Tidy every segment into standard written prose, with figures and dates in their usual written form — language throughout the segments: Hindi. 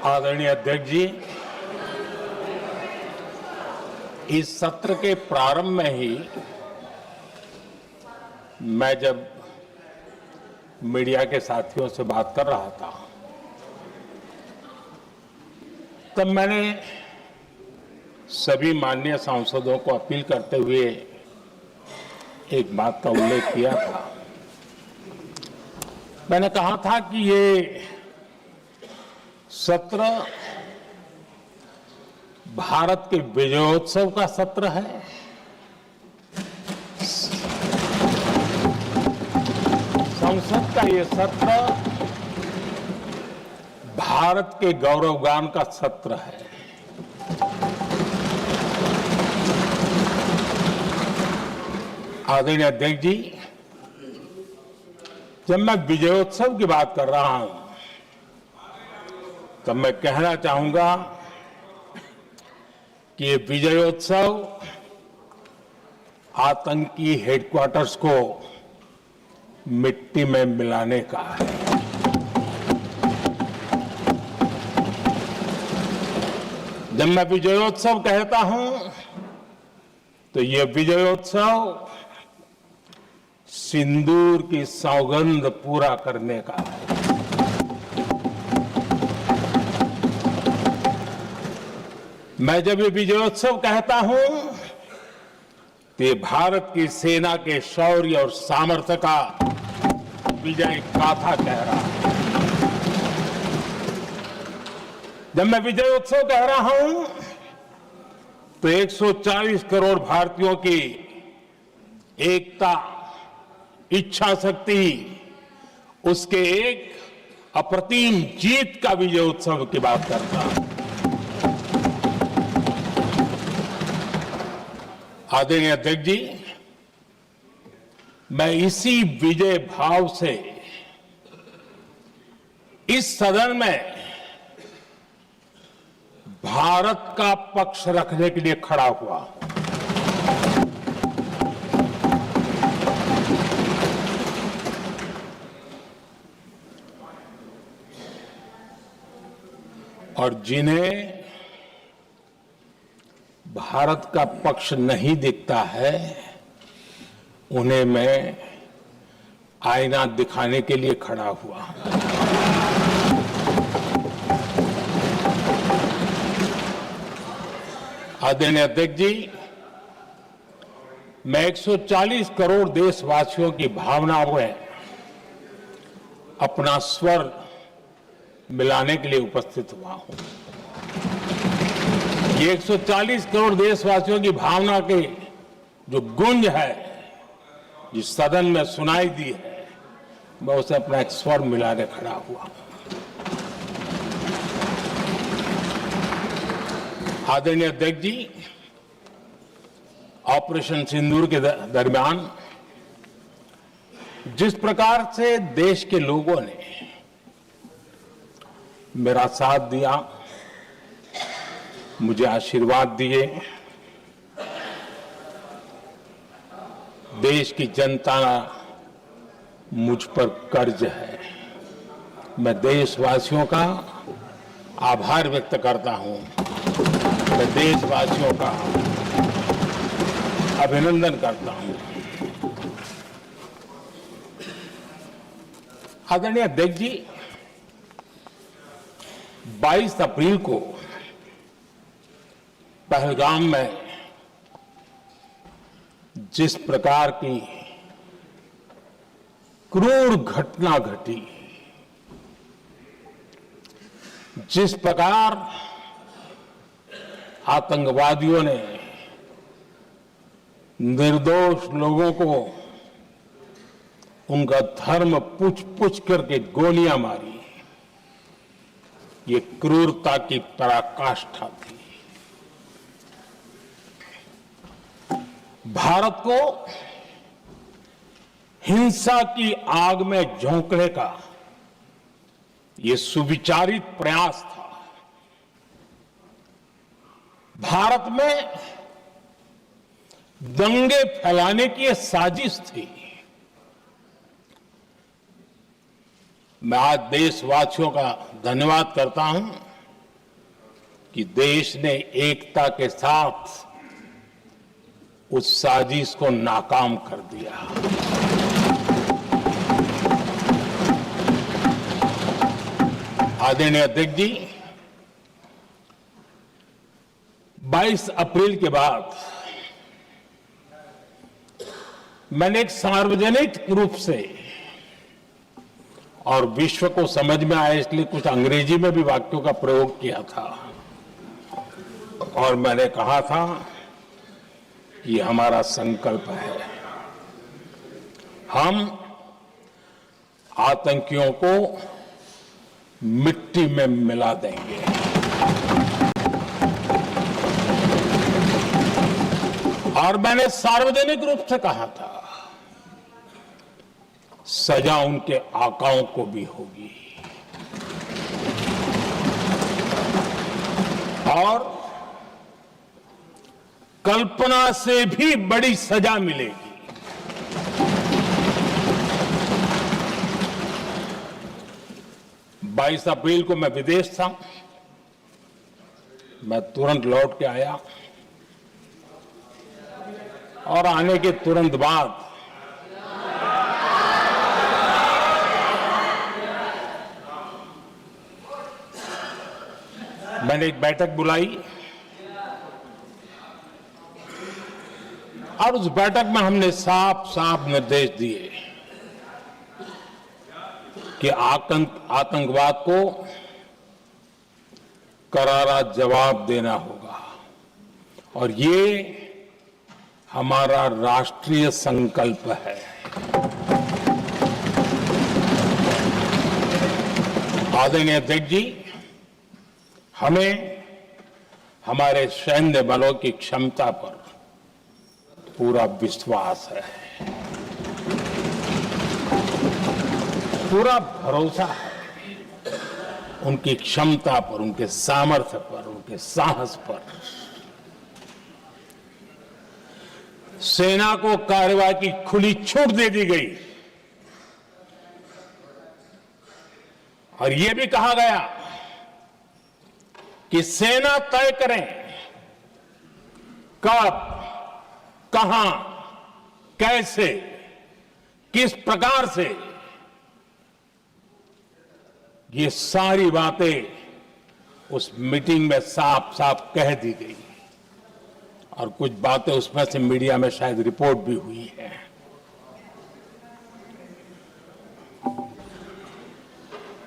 आदरणीय अध्यक्ष जी, इस सत्र के प्रारंभ में ही मैं जब मीडिया के साथियों से बात कर रहा था तब मैंने सभी माननीय सांसदों को अपील करते हुए एक बात का उल्लेख किया था। मैंने कहा था कि ये सत्र भारत के विजयोत्सव का सत्र है। संसद का ये सत्र भारत के गौरवगान का सत्र है। आदरणीय अध्यक्ष जी, जब मैं विजयोत्सव की बात कर रहा हूं तब मैं कहना चाहूंगा कि ये विजयोत्सव आतंकी हेडक्वार्टर्स को मिट्टी में मिलाने का है। जब मैं विजयोत्सव कहता हूं तो ये विजयोत्सव सिंदूर की सौगंध पूरा करने का है। मैं जब ये विजयोत्सव कहता हूं तो ये भारत की सेना के शौर्य और सामर्थ्य का विजय गाथा कह रहा है। जब मैं विजयोत्सव कह रहा हूं तो 140 करोड़ भारतीयों की एकता, इच्छा शक्ति, उसके एक अप्रतिम जीत का विजयोत्सव की बात करता हूं। आदरणीय अध्यक्ष जी, मैं इसी विजय भाव से इस सदन में भारत का पक्ष रखने के लिए खड़ा हुआ। और जिन्हें भारत का पक्ष नहीं दिखता है उन्हें मैं आईना दिखाने के लिए खड़ा हुआ। आदरणीय अध्यक्ष जी, मैं 140 करोड़ देशवासियों की भावनाओं में अपना स्वर मिलाने के लिए उपस्थित हुआ हूं। ये 140 करोड़ देशवासियों की भावना के जो गूंज है, जिस सदन में सुनाई दी है, मैं उसे अपना एक स्वर मिलाने खड़ा हुआ। आदरणीय अध्यक्ष जी, ऑपरेशन सिंदूर के दरमियान जिस प्रकार से देश के लोगों ने मेरा साथ दिया, मुझे आशीर्वाद दिए, देश की जनता मुझ पर कर्ज है। मैं देशवासियों का आभार व्यक्त करता हूं। मैं देशवासियों का अभिनंदन करता हूं। आदरणीय अध्यक्ष जी, 22 अप्रैल को पहलगाम में जिस प्रकार की क्रूर घटना घटी, जिस प्रकार आतंकवादियों ने निर्दोष लोगों को उनका धर्म पूछ करके गोलियां मारी, ये क्रूरता की पराकाष्ठा थी। भारत को हिंसा की आग में झोंकने का ये सुविचारित प्रयास था। भारत में दंगे फैलाने की ये साजिश थी। मैं आज देशवासियों का धन्यवाद करता हूं कि देश ने एकता के साथ उस साजिश को नाकाम कर दिया। आदरणीय अध्यक्ष जी, 22 अप्रैल के बाद मैंने एक सार्वजनिक रूप से और विश्व को समझ में आए इसलिए कुछ अंग्रेजी में भी वाक्यों का प्रयोग किया था और मैंने कहा था कि हमारा संकल्प है, हम आतंकियों को मिट्टी में मिला देंगे। और मैंने सार्वजनिक रूप से कहा था, सजा उनके आकाओं को भी होगी और कल्पना से भी बड़ी सजा मिलेगी। 22 अप्रैल को मैं विदेश था, मैं तुरंत लौट के आया और आने के तुरंत बाद मैंने एक बैठक बुलाई और उस बैठक में हमने साफ साफ निर्देश दिए कि आतंकवाद को करारा जवाब देना होगा और ये हमारा राष्ट्रीय संकल्प है। आदरणीय अध्यक्ष जी, हमें हमारे सैन्य बलों की क्षमता पर पूरा विश्वास है, पूरा भरोसा है उनकी क्षमता पर, उनके सामर्थ्य पर, उनके साहस पर। सेना को कार्रवाई की खुली छूट दे दी गई और यह भी कहा गया कि सेना तय करें कब, कहां, कैसे, किस प्रकार से। ये सारी बातें उस मीटिंग में साफ साफ कह दी गई और कुछ बातें उसमें से मीडिया में शायद रिपोर्ट भी हुई है।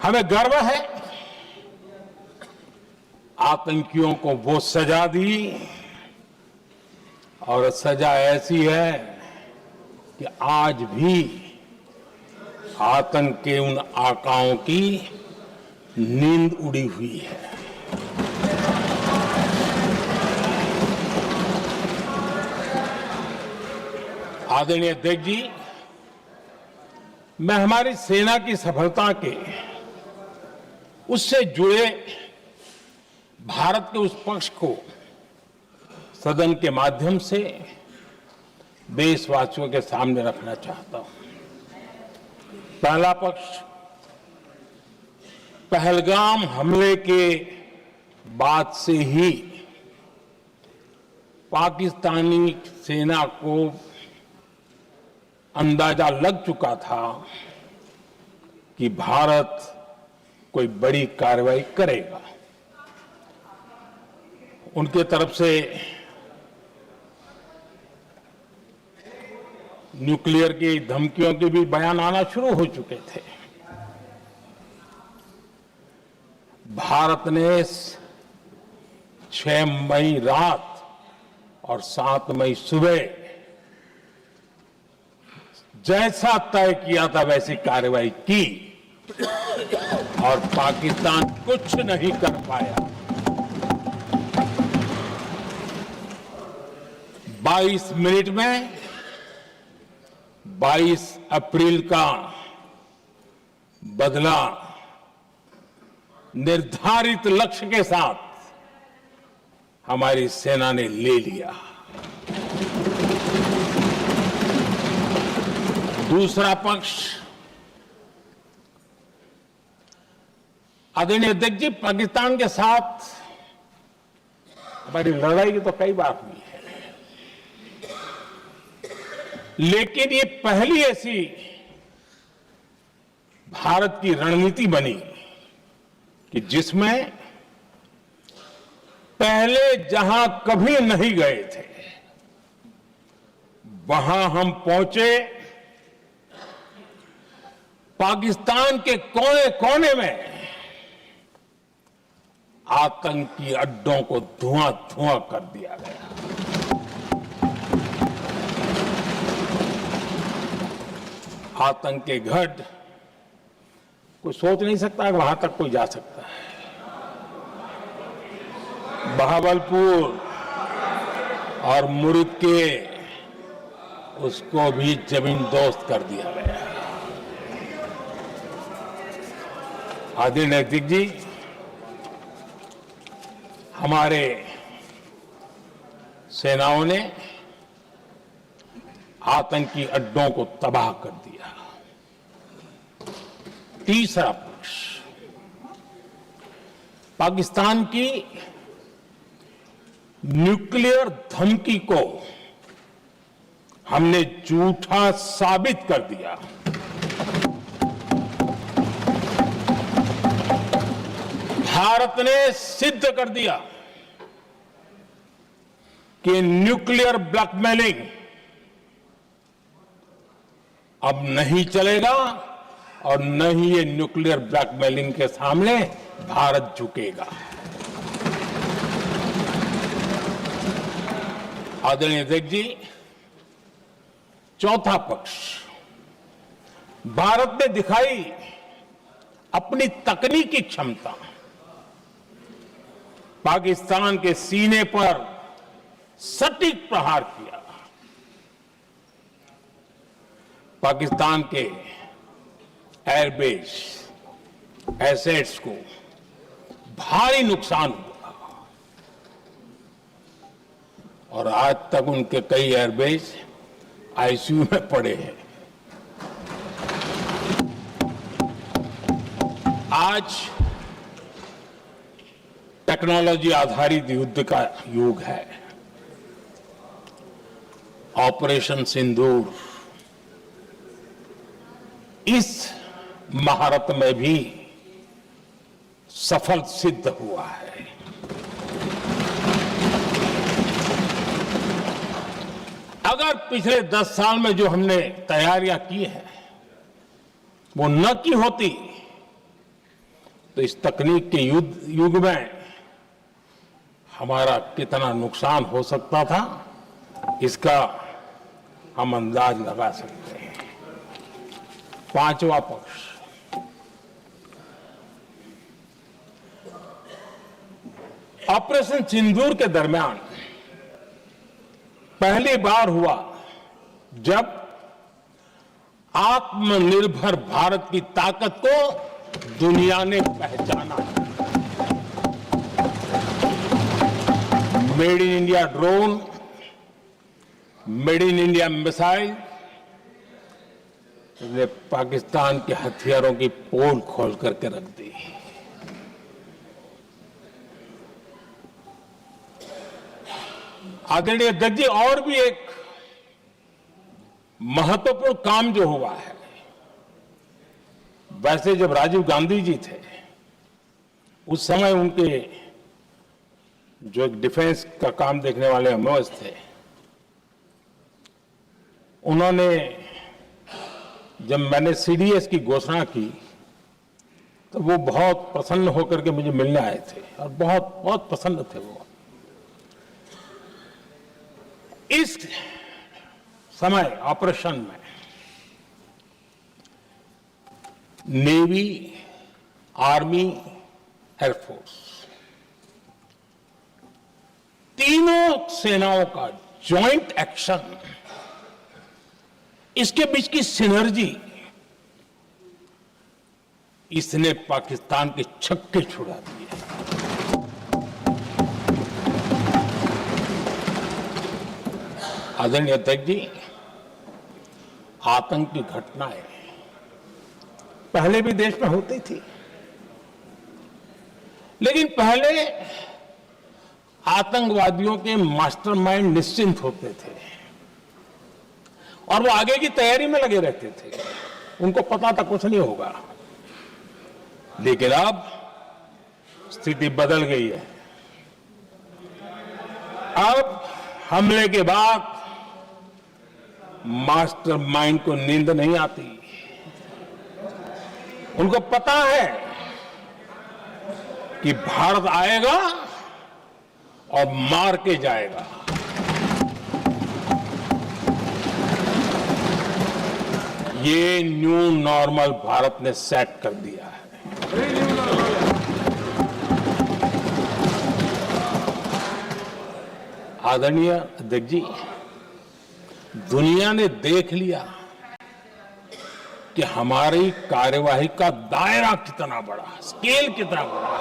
हमें गर्व है, आतंकियों को वो सजा दी और सजा ऐसी है कि आज भी आतंक के उन आकाओं की नींद उड़ी हुई है। आदरणीय अध्यक्ष जी, मैं हमारी सेना की सफलता के उससे जुड़े भारत के उस पक्ष को सदन के माध्यम से देशवासियों के सामने रखना चाहता हूं। पहला पक्ष, पहलगाम हमले के बाद से ही पाकिस्तानी सेना को अंदाजा लग चुका था कि भारत कोई बड़ी कार्रवाई करेगा। उनके तरफ से न्यूक्लियर की धमकियों के भी बयान आना शुरू हो चुके थे। भारत ने 6 मई रात और 7 मई सुबह जैसा तय किया था वैसी कार्रवाई की और पाकिस्तान कुछ नहीं कर पाया। 22 मिनट में 22 अप्रैल का बदला निर्धारित लक्ष्य के साथ हमारी सेना ने ले लिया। दूसरा पक्ष, आदरणीय अध्यक्ष जी, पाकिस्तान के साथ हमारी लड़ाई तो कई बार हुई है, लेकिन ये पहली ऐसी भारत की रणनीति बनी कि जिसमें पहले जहां कभी नहीं गए थे वहां हम पहुंचे। पाकिस्तान के कोने कोने में आतंकी अड्डों को धुआं धुआं कर दिया गया। आतंक के गढ़ कोई सोच नहीं सकता कि वहां तक कोई जा सकता है। बहावलपुर और मुर्ग के उसको भी जमीन दोस्त कर दिया गया। आदरणीय अध्यक्ष जी, हमारे सेनाओं ने आतंकी अड्डों को तबाह कर दिया। तीसरा पक्ष, पाकिस्तान की न्यूक्लियर धमकी को हमने झूठा साबित कर दिया। भारत ने सिद्ध कर दिया कि न्यूक्लियर ब्लैकमेलिंग अब नहीं चलेगा और न ही ये न्यूक्लियर ब्लैकमेलिंग के सामने भारत झुकेगा। आदरणीय अध्यक्ष जी, चौथा पक्ष, भारत ने दिखाई अपनी तकनीकी क्षमता। पाकिस्तान के सीने पर सटीक प्रहार किया। पाकिस्तान के एयरबेस एसेट्स को भारी नुकसान हुआ और आज तक उनके कई एयरबेस आईसीयू में पड़े हैं। आज टेक्नोलॉजी आधारित युद्ध का युग है। ऑपरेशन सिंदूर इस महारत में भी सफल सिद्ध हुआ है। अगर पिछले 10 साल में जो हमने तैयारियां की हैं वो न की होती तो इस तकनीक के युग में हमारा कितना नुकसान हो सकता था, इसका हम अंदाज लगा सकते हैं। पांचवा पक्ष, ऑपरेशन सिंदूर के दरमियान पहली बार हुआ जब आत्मनिर्भर भारत की ताकत को दुनिया ने पहचाना। Made in India drone, made in India missile ने पाकिस्तान के हथियारों की पोल खोल करके रख दी। आदरणीय अध्यक्ष जी, और भी एक महत्वपूर्ण काम जो हुआ है, वैसे जब राजीव गांधी जी थे उस समय उनके जो एक डिफेंस का काम देखने वाले एमओएस थे, उन्होंने जब मैंने सीडीएस की घोषणा की तो वो बहुत प्रसन्न होकर के मुझे मिलने आए थे और बहुत बहुत प्रसन्न थे वो। इस समय ऑपरेशन में नेवी, आर्मी, एयरफोर्स तीनों सेनाओं का जॉइंट एक्शन, इसके बीच की सिनर्जी, इसने पाकिस्तान के छक्के छुड़ा दिए। आदरणीय अध्यक्ष जी, आतंक की घटनाएं पहले भी देश में होती थी, लेकिन पहले आतंकवादियों के मास्टरमाइंड निश्चिंत होते थे और वो आगे की तैयारी में लगे रहते थे। उनको पता था कुछ नहीं होगा। लेकिन अब स्थिति बदल गई है। अब हमले के बाद मास्टरमाइंड को नींद नहीं आती। उनको पता है कि भारत आएगा और मार के जाएगा। ये न्यू नॉर्मल भारत ने सेट कर दिया है। आदरणीय अध्यक्ष जी, दुनिया ने देख लिया कि हमारी कार्यवाही का दायरा कितना बड़ा, स्केल कितना बड़ा।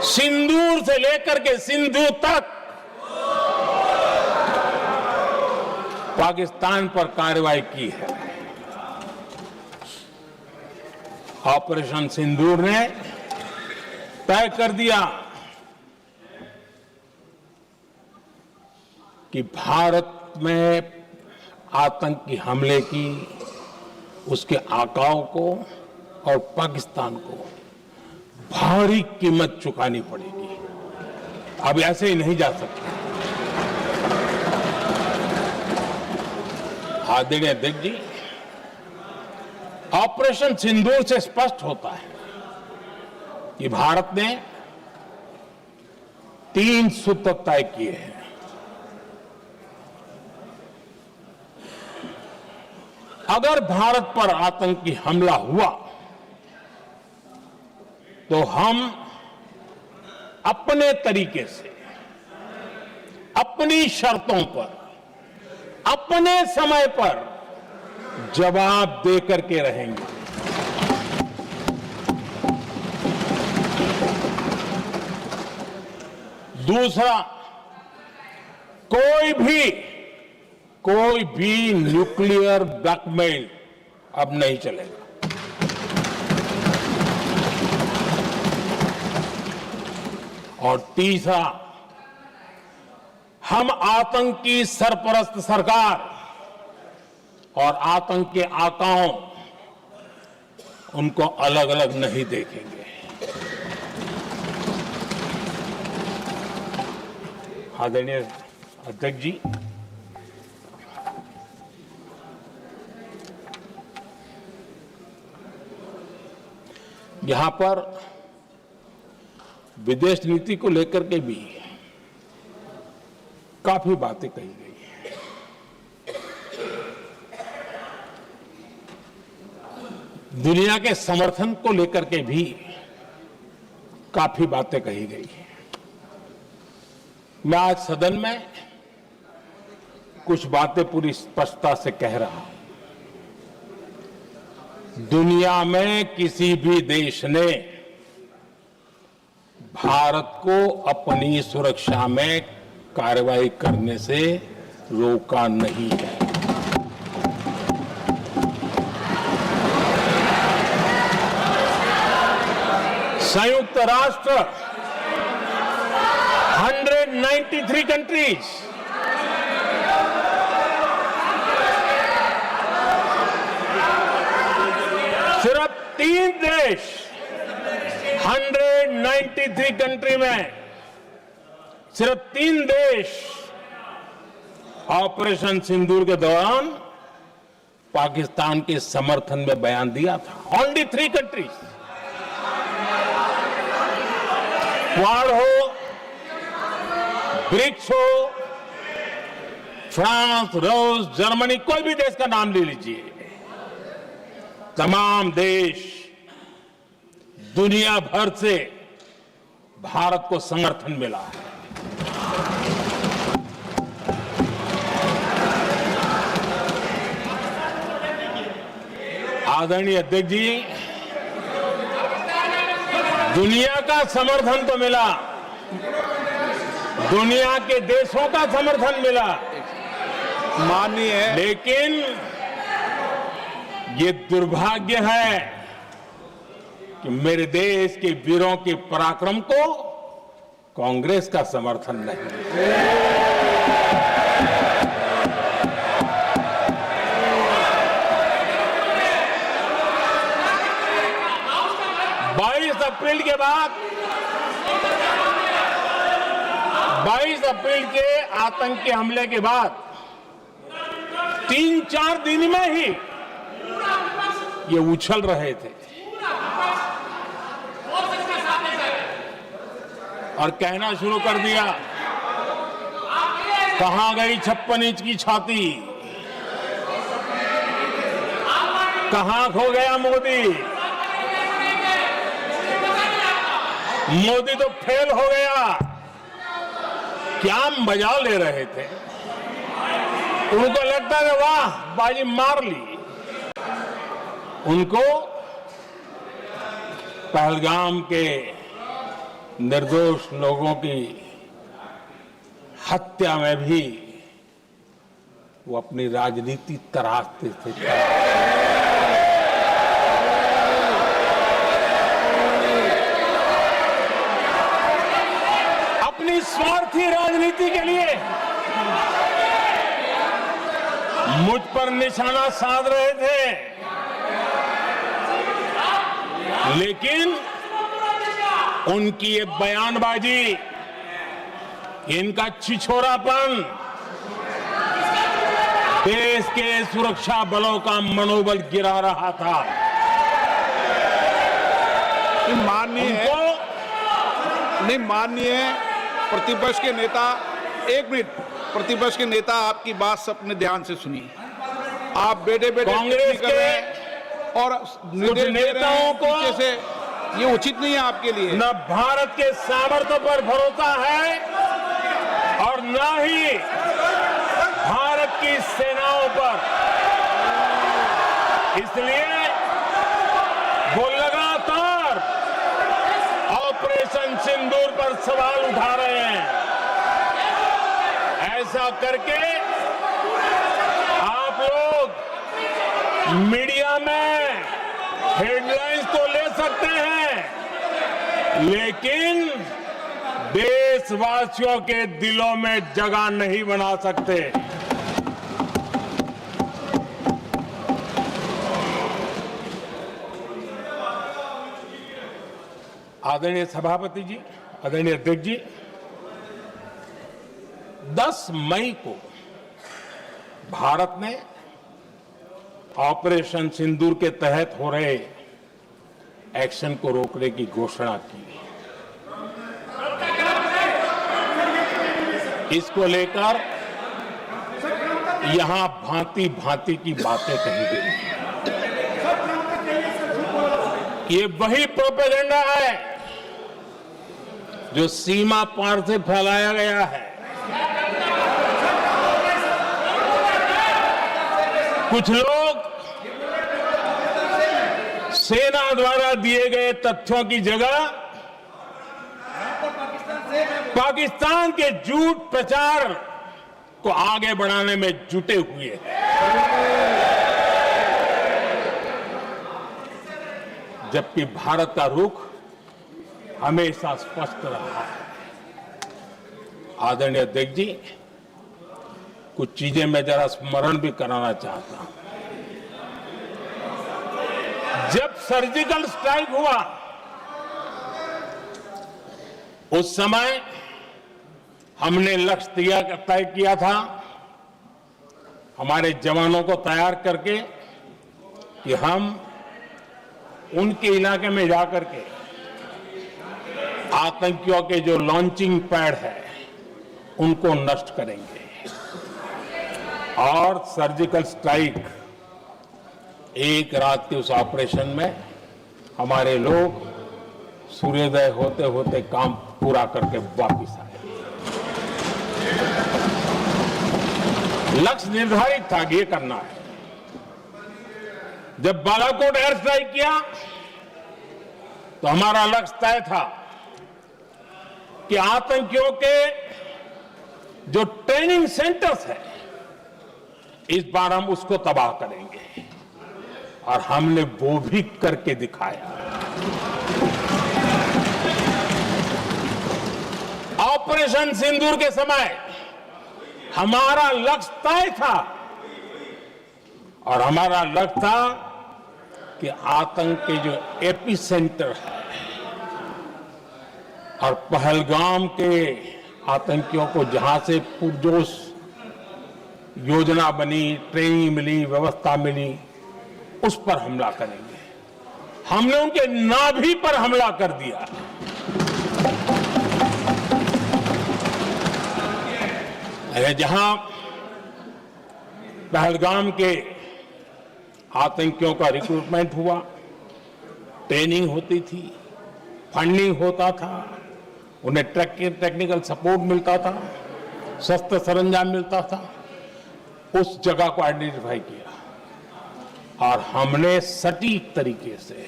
सिंदूर से लेकर के सिंधु तक पाकिस्तान पर कार्रवाई की है। ऑपरेशन सिंदूर ने तय कर दिया कि भारत में आतंकी हमले की उसके आकाओं को और पाकिस्तान को भारी कीमत चुकानी पड़ेगी। अब ऐसे ही नहीं जा सकते। आदरणीय अध्यक्ष जी, ऑपरेशन सिंदूर से स्पष्ट होता है कि भारत ने 3 सूत्र तय किए हैं। अगर भारत पर आतंकी हमला हुआ तो हम अपने तरीके से, अपनी शर्तों पर, अपने समय पर जवाब देकर के रहेंगे। दूसरा, कोई भी न्यूक्लियर ब्लैकमेल अब नहीं चलेगा। और तीसरा, हम आतंकी सरपरस्त सरकार और आतंक के आकाओं उनको अलग अलग नहीं देखेंगे। आदरणीय अध्यक्ष जी, यहां पर विदेश नीति को लेकर के भी काफी बातें कही गई हैं। दुनिया के समर्थन को लेकर के भी काफी बातें कही गई हैं। मैं आज सदन में कुछ बातें पूरी स्पष्टता से कह रहा हूं। दुनिया में किसी भी देश ने भारत को अपनी सुरक्षा में कार्रवाई करने से रोका नहीं है। संयुक्त राष्ट्र 193 कंट्रीज, सिर्फ 3 देश 193 कंट्री में सिर्फ 3 देश ऑपरेशन सिंदूर के दौरान पाकिस्तान के समर्थन में बयान दिया था। Only 3 countries. क्वाड हो, ब्रिक्स हो, फ्रांस, रूस, जर्मनी, कोई भी देश का नाम ले लीजिए, तमाम देश दुनिया भर से भारत को समर्थन मिला है। आदरणीय अध्यक्ष जी, दुनिया का समर्थन तो मिला, दुनिया के देशों का समर्थन मिला, माननीय, लेकिन ये दुर्भाग्य है कि मेरे देश के वीरों के पराक्रम को कांग्रेस का समर्थन नहीं। 22 अप्रैल के बाद 22 अप्रैल के आतंकी हमले के बाद 3-4 दिन में ही ये उछल रहे थे और कहना शुरू कर दिया, कहां गई 56 इंच की छाती, कहां खो गया मोदी, मोदी तो फेल हो गया। क्या मजा ले रहे थे, उनको लगता है वाह बाजी मार ली। उनको पहलगाम के निर्दोष लोगों की हत्या में भी वो अपनी राजनीति तराशते थे। अपनी स्वार्थी राजनीति के लिए मुझ पर निशाना साध रहे थे, लेकिन उनकी ये बयानबाजी, इनका छिछोरापन देश के सुरक्षा बलों का मनोबल गिरा रहा था। माननीय प्रतिपक्ष के नेता, एक मिनट, प्रतिपक्ष के नेता आपकी बात सबने ध्यान से सुनी। आप बेटे कांग्रेस के और नेताओं को जैसे ये उचित नहीं है आपके लिए। न भारत के सामर्थ्य पर भरोसा है और न ही भारत की सेनाओं पर, इसलिए वो लगातार ऑपरेशन सिंदूर पर सवाल उठा रहे हैं। ऐसा करके आप लोग मीडिया में हेडलाइंस तो ले सकते हैं, लेकिन देशवासियों के दिलों में जगह नहीं बना सकते। आदरणीय सभापति जी, आदरणीय अध्यक्ष जी, 10 मई को भारत ने ऑपरेशन सिंदूर के तहत हो रहे एक्शन को रोकने की घोषणा की। इसको लेकर यहां भांति भांति की बातें कही गई। ये वही प्रोपेगेंडा है जो सीमा पार से फैलाया गया है। कुछ लोग सेना द्वारा दिए गए तथ्यों की जगह पाकिस्तान के झूठ प्रचार को आगे बढ़ाने में जुटे हुए हैं। जबकि भारत का रुख हमेशा स्पष्ट रहा है। आदरणीय अध्यक्ष जी, कुछ चीजें मैं जरा स्मरण भी कराना चाहता हूं। जब सर्जिकल स्ट्राइक हुआ, उस समय हमने लक्ष्य तय किया था, हमारे जवानों को तैयार करके कि हम उनके इलाके में जाकर के आतंकियों के जो लॉन्चिंग पैड है उनको नष्ट करेंगे। और सर्जिकल स्ट्राइक, एक रात के उस ऑपरेशन में हमारे लोग सूर्योदय होते होते काम पूरा करके वापस आए। लक्ष्य निर्धारित था कि ये करना है। जब बालाकोट एयर स्ट्राइक किया तो हमारा लक्ष्य तय था कि आतंकियों के जो ट्रेनिंग सेंटर्स है, इस बार हम उसको तबाह करेंगे, और हमने वो भी करके दिखाया। ऑपरेशन सिंदूर के समय हमारा लक्ष्य तय था और हमारा लक्ष्य था कि आतंक के जो एपी सेंटर है और पहलगाम के आतंकियों को जहां से पुरजोश योजना बनी, ट्रेनिंग मिली, व्यवस्था मिली, उस पर हमला करेंगे। हमने उनके नाभि पर हमला कर दिया। जहां पहलगाम के आतंकियों का रिक्रूटमेंट हुआ, ट्रेनिंग होती थी, फंडिंग होता था, उन्हें टेक्निकल सपोर्ट मिलता था, शस्त्र सरंजाम मिलता था, उस जगह को आइडेंटिफाई किया और हमने सटीक तरीके से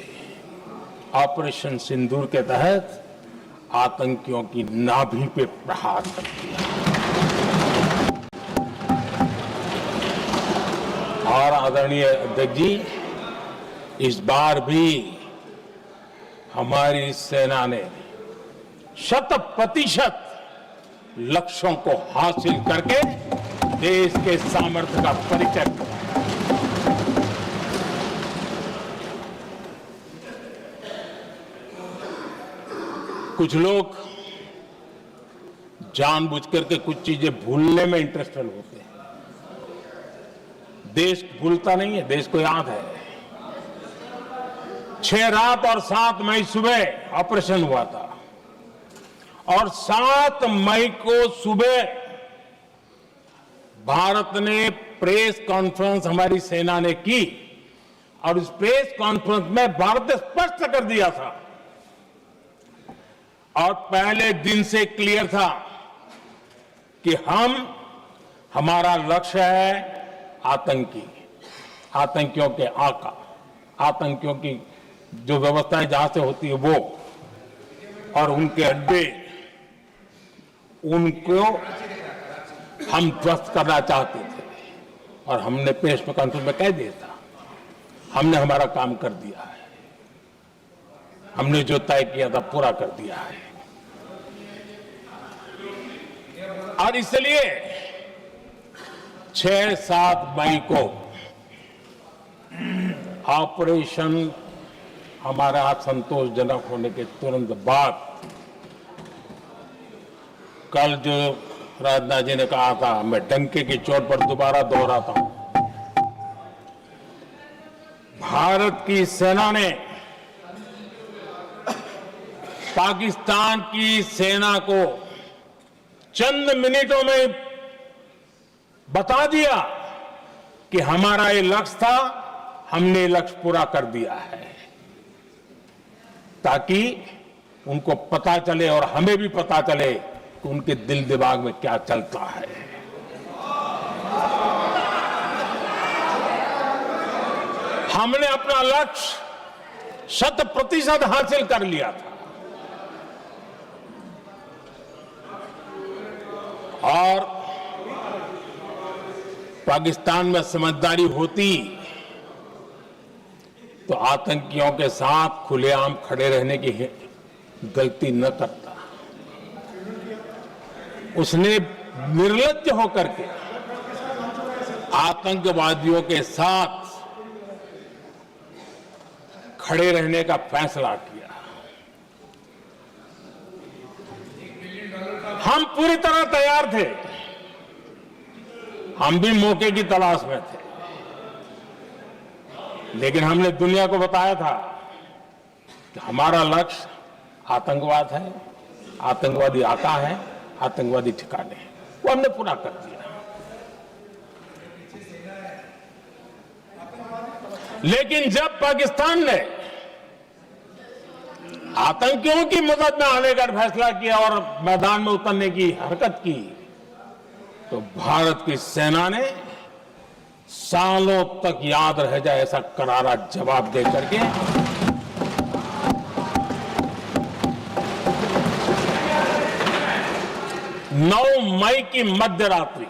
ऑपरेशन सिंदूर के तहत आतंकियों की नाभि पे प्रहार कर दिया। और आदरणीय अध्यक्ष जी, इस बार भी हमारी सेना ने 100% लक्ष्यों को हासिल करके देश के सामर्थ्य का परिचय कराया। कुछ लोग जानबूझ करके कुछ चीजें भूलने में इंटरेस्टेड होते हैं। देश भूलता नहीं है, देश को याद है। 6 रात और 7 मई सुबह ऑपरेशन हुआ था और 7 मई को सुबह भारत ने प्रेस कॉन्फ्रेंस हमारी सेना ने की और इस प्रेस कॉन्फ्रेंस में भारत ने स्पष्ट कर दिया था और पहले दिन से क्लियर था कि हमारा लक्ष्य है आतंकियों के आका, आतंकियों की जो व्यवस्थाएं जहां से होती है वो और उनके अड्डे, उनको हम ध्वस्त करना चाहते थे और हमने प्रेस कॉन्फ्रेंस में कह दिया था, हमने हमारा काम कर दिया है, हमने जो तय किया था पूरा कर दिया है। और इसलिए 6-7 मई को ऑपरेशन हमारा संतोषजनक होने के तुरंत बाद कल जो राजनाथ जी ने कहा था, मैं डंके की चोट पर दोबारा दोहराता हूं, भारत की सेना ने पाकिस्तान की सेना को चंद मिनटों में बता दिया कि हमारा ये लक्ष्य था, हमने लक्ष्य पूरा कर दिया है, ताकि उनको पता चले और हमें भी पता चले कि उनके दिल दिमाग में क्या चलता है। हमने अपना लक्ष्य 100% हासिल कर लिया था और पाकिस्तान में समझदारी होती तो आतंकियों के साथ खुलेआम खड़े रहने की गलती न करता। उसने निर्लज्ज होकर के आतंकवादियों के साथ खड़े रहने का फैसला किया। हम पूरी तरह तैयार थे, हम भी मौके की तलाश में थे, लेकिन हमने दुनिया को बताया था कि हमारा लक्ष्य आतंकवाद है, आतंकवादी आका है, आतंकवादी ठिकाने हैं, वो हमने पूरा कर दिया। लेकिन जब पाकिस्तान ने आतंकियों की मदद में आने का फैसला किया और मैदान में उतरने की हरकत की, तो भारत की सेना ने सालों तक याद रह जाए ऐसा करारा जवाब दे करके नौ मई की मध्य रात्रि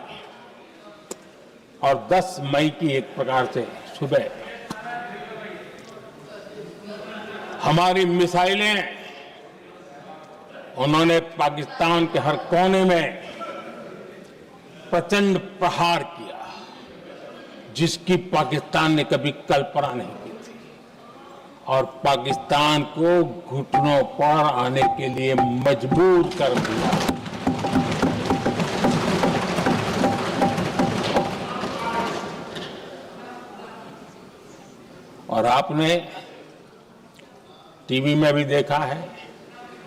और 10 मई की एक प्रकार से सुबह हमारी मिसाइलें उन्होंने पाकिस्तान के हर कोने में प्रचंड प्रहार किया, जिसकी पाकिस्तान ने कभी कल्पना नहीं की थी, और पाकिस्तान को घुटनों पर आने के लिए मजबूर कर दिया। और आपने टीवी में भी देखा है,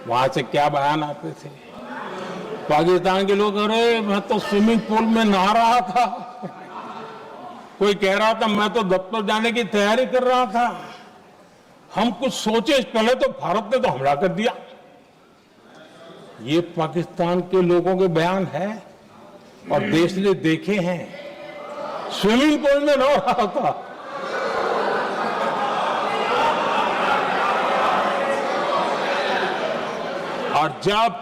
वहां से क्या बयान आते थे। पाकिस्तान के लोग, अरे मैं तो स्विमिंग पूल में नहा रहा था, कोई कह रहा था मैं तो दफ्तर जाने की तैयारी कर रहा था। हम कुछ सोचे पहले तो भारत ने तो हमला कर दिया। ये पाकिस्तान के लोगों के बयान है और देश ने देखे हैं। स्विमिंग पूल में नहा रहा था। और जब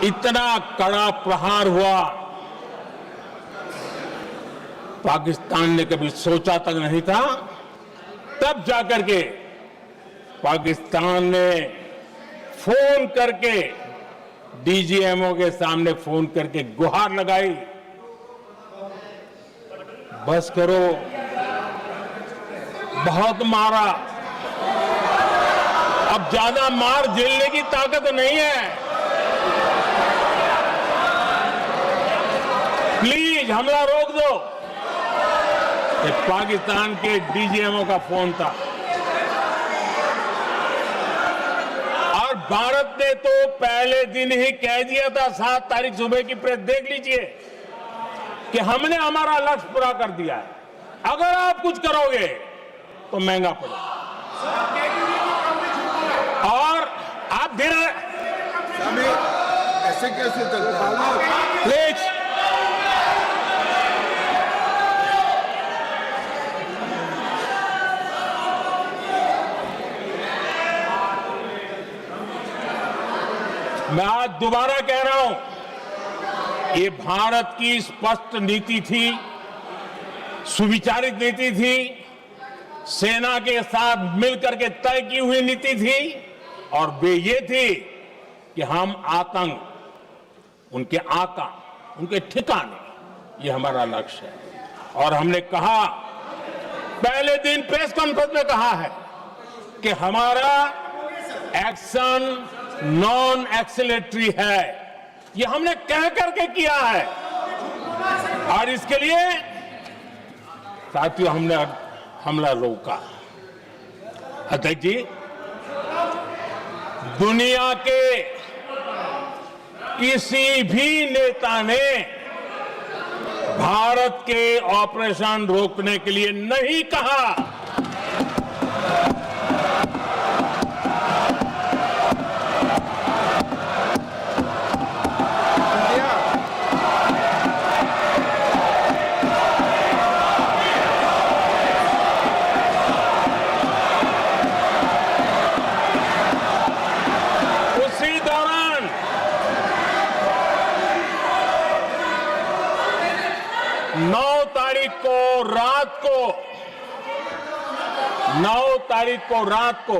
इतना कड़ा प्रहार हुआ, पाकिस्तान ने कभी सोचा तक नहीं था, तब जाकर के पाकिस्तान ने फोन करके डीजीएमओ के सामने फोन करके गुहार लगाई, बस करो, बहुत मारा, अब ज्यादा मार झेलने की ताकत नहीं है, प्लीज हमला रोक दो। ये पाकिस्तान के डीजीएमओ का फोन था। और भारत ने तो पहले दिन ही कह दिया था, 7 तारीख सुबह की प्रेस देख लीजिए, कि हमने हमारा लक्ष्य पूरा कर दिया है, अगर आप कुछ करोगे तो महंगा पड़ेगा। और आप धीरे ऐसे कैसे चलता है? प्लीज मैं आज दोबारा कह रहा हूं, ये भारत की स्पष्ट नीति थी, सुविचारित नीति थी, सेना के साथ मिलकर के तय की हुई नीति थी, और वे ये थी कि हम आतंक, उनके आका, उनके ठिकाने, ये हमारा लक्ष्य है। और हमने कहा, पहले दिन प्रेस कॉन्फ्रेंस में कहा है कि हमारा एक्शन नॉन एक्सेलेटरी है, ये हमने कह करके किया है। और इसके लिए साथियों हमने हमला रोका। अध्यक्ष जी, दुनिया के किसी भी नेता ने भारत के ऑपरेशन रोकने के लिए नहीं कहा। उसी दौरान 9 तारीख को रात को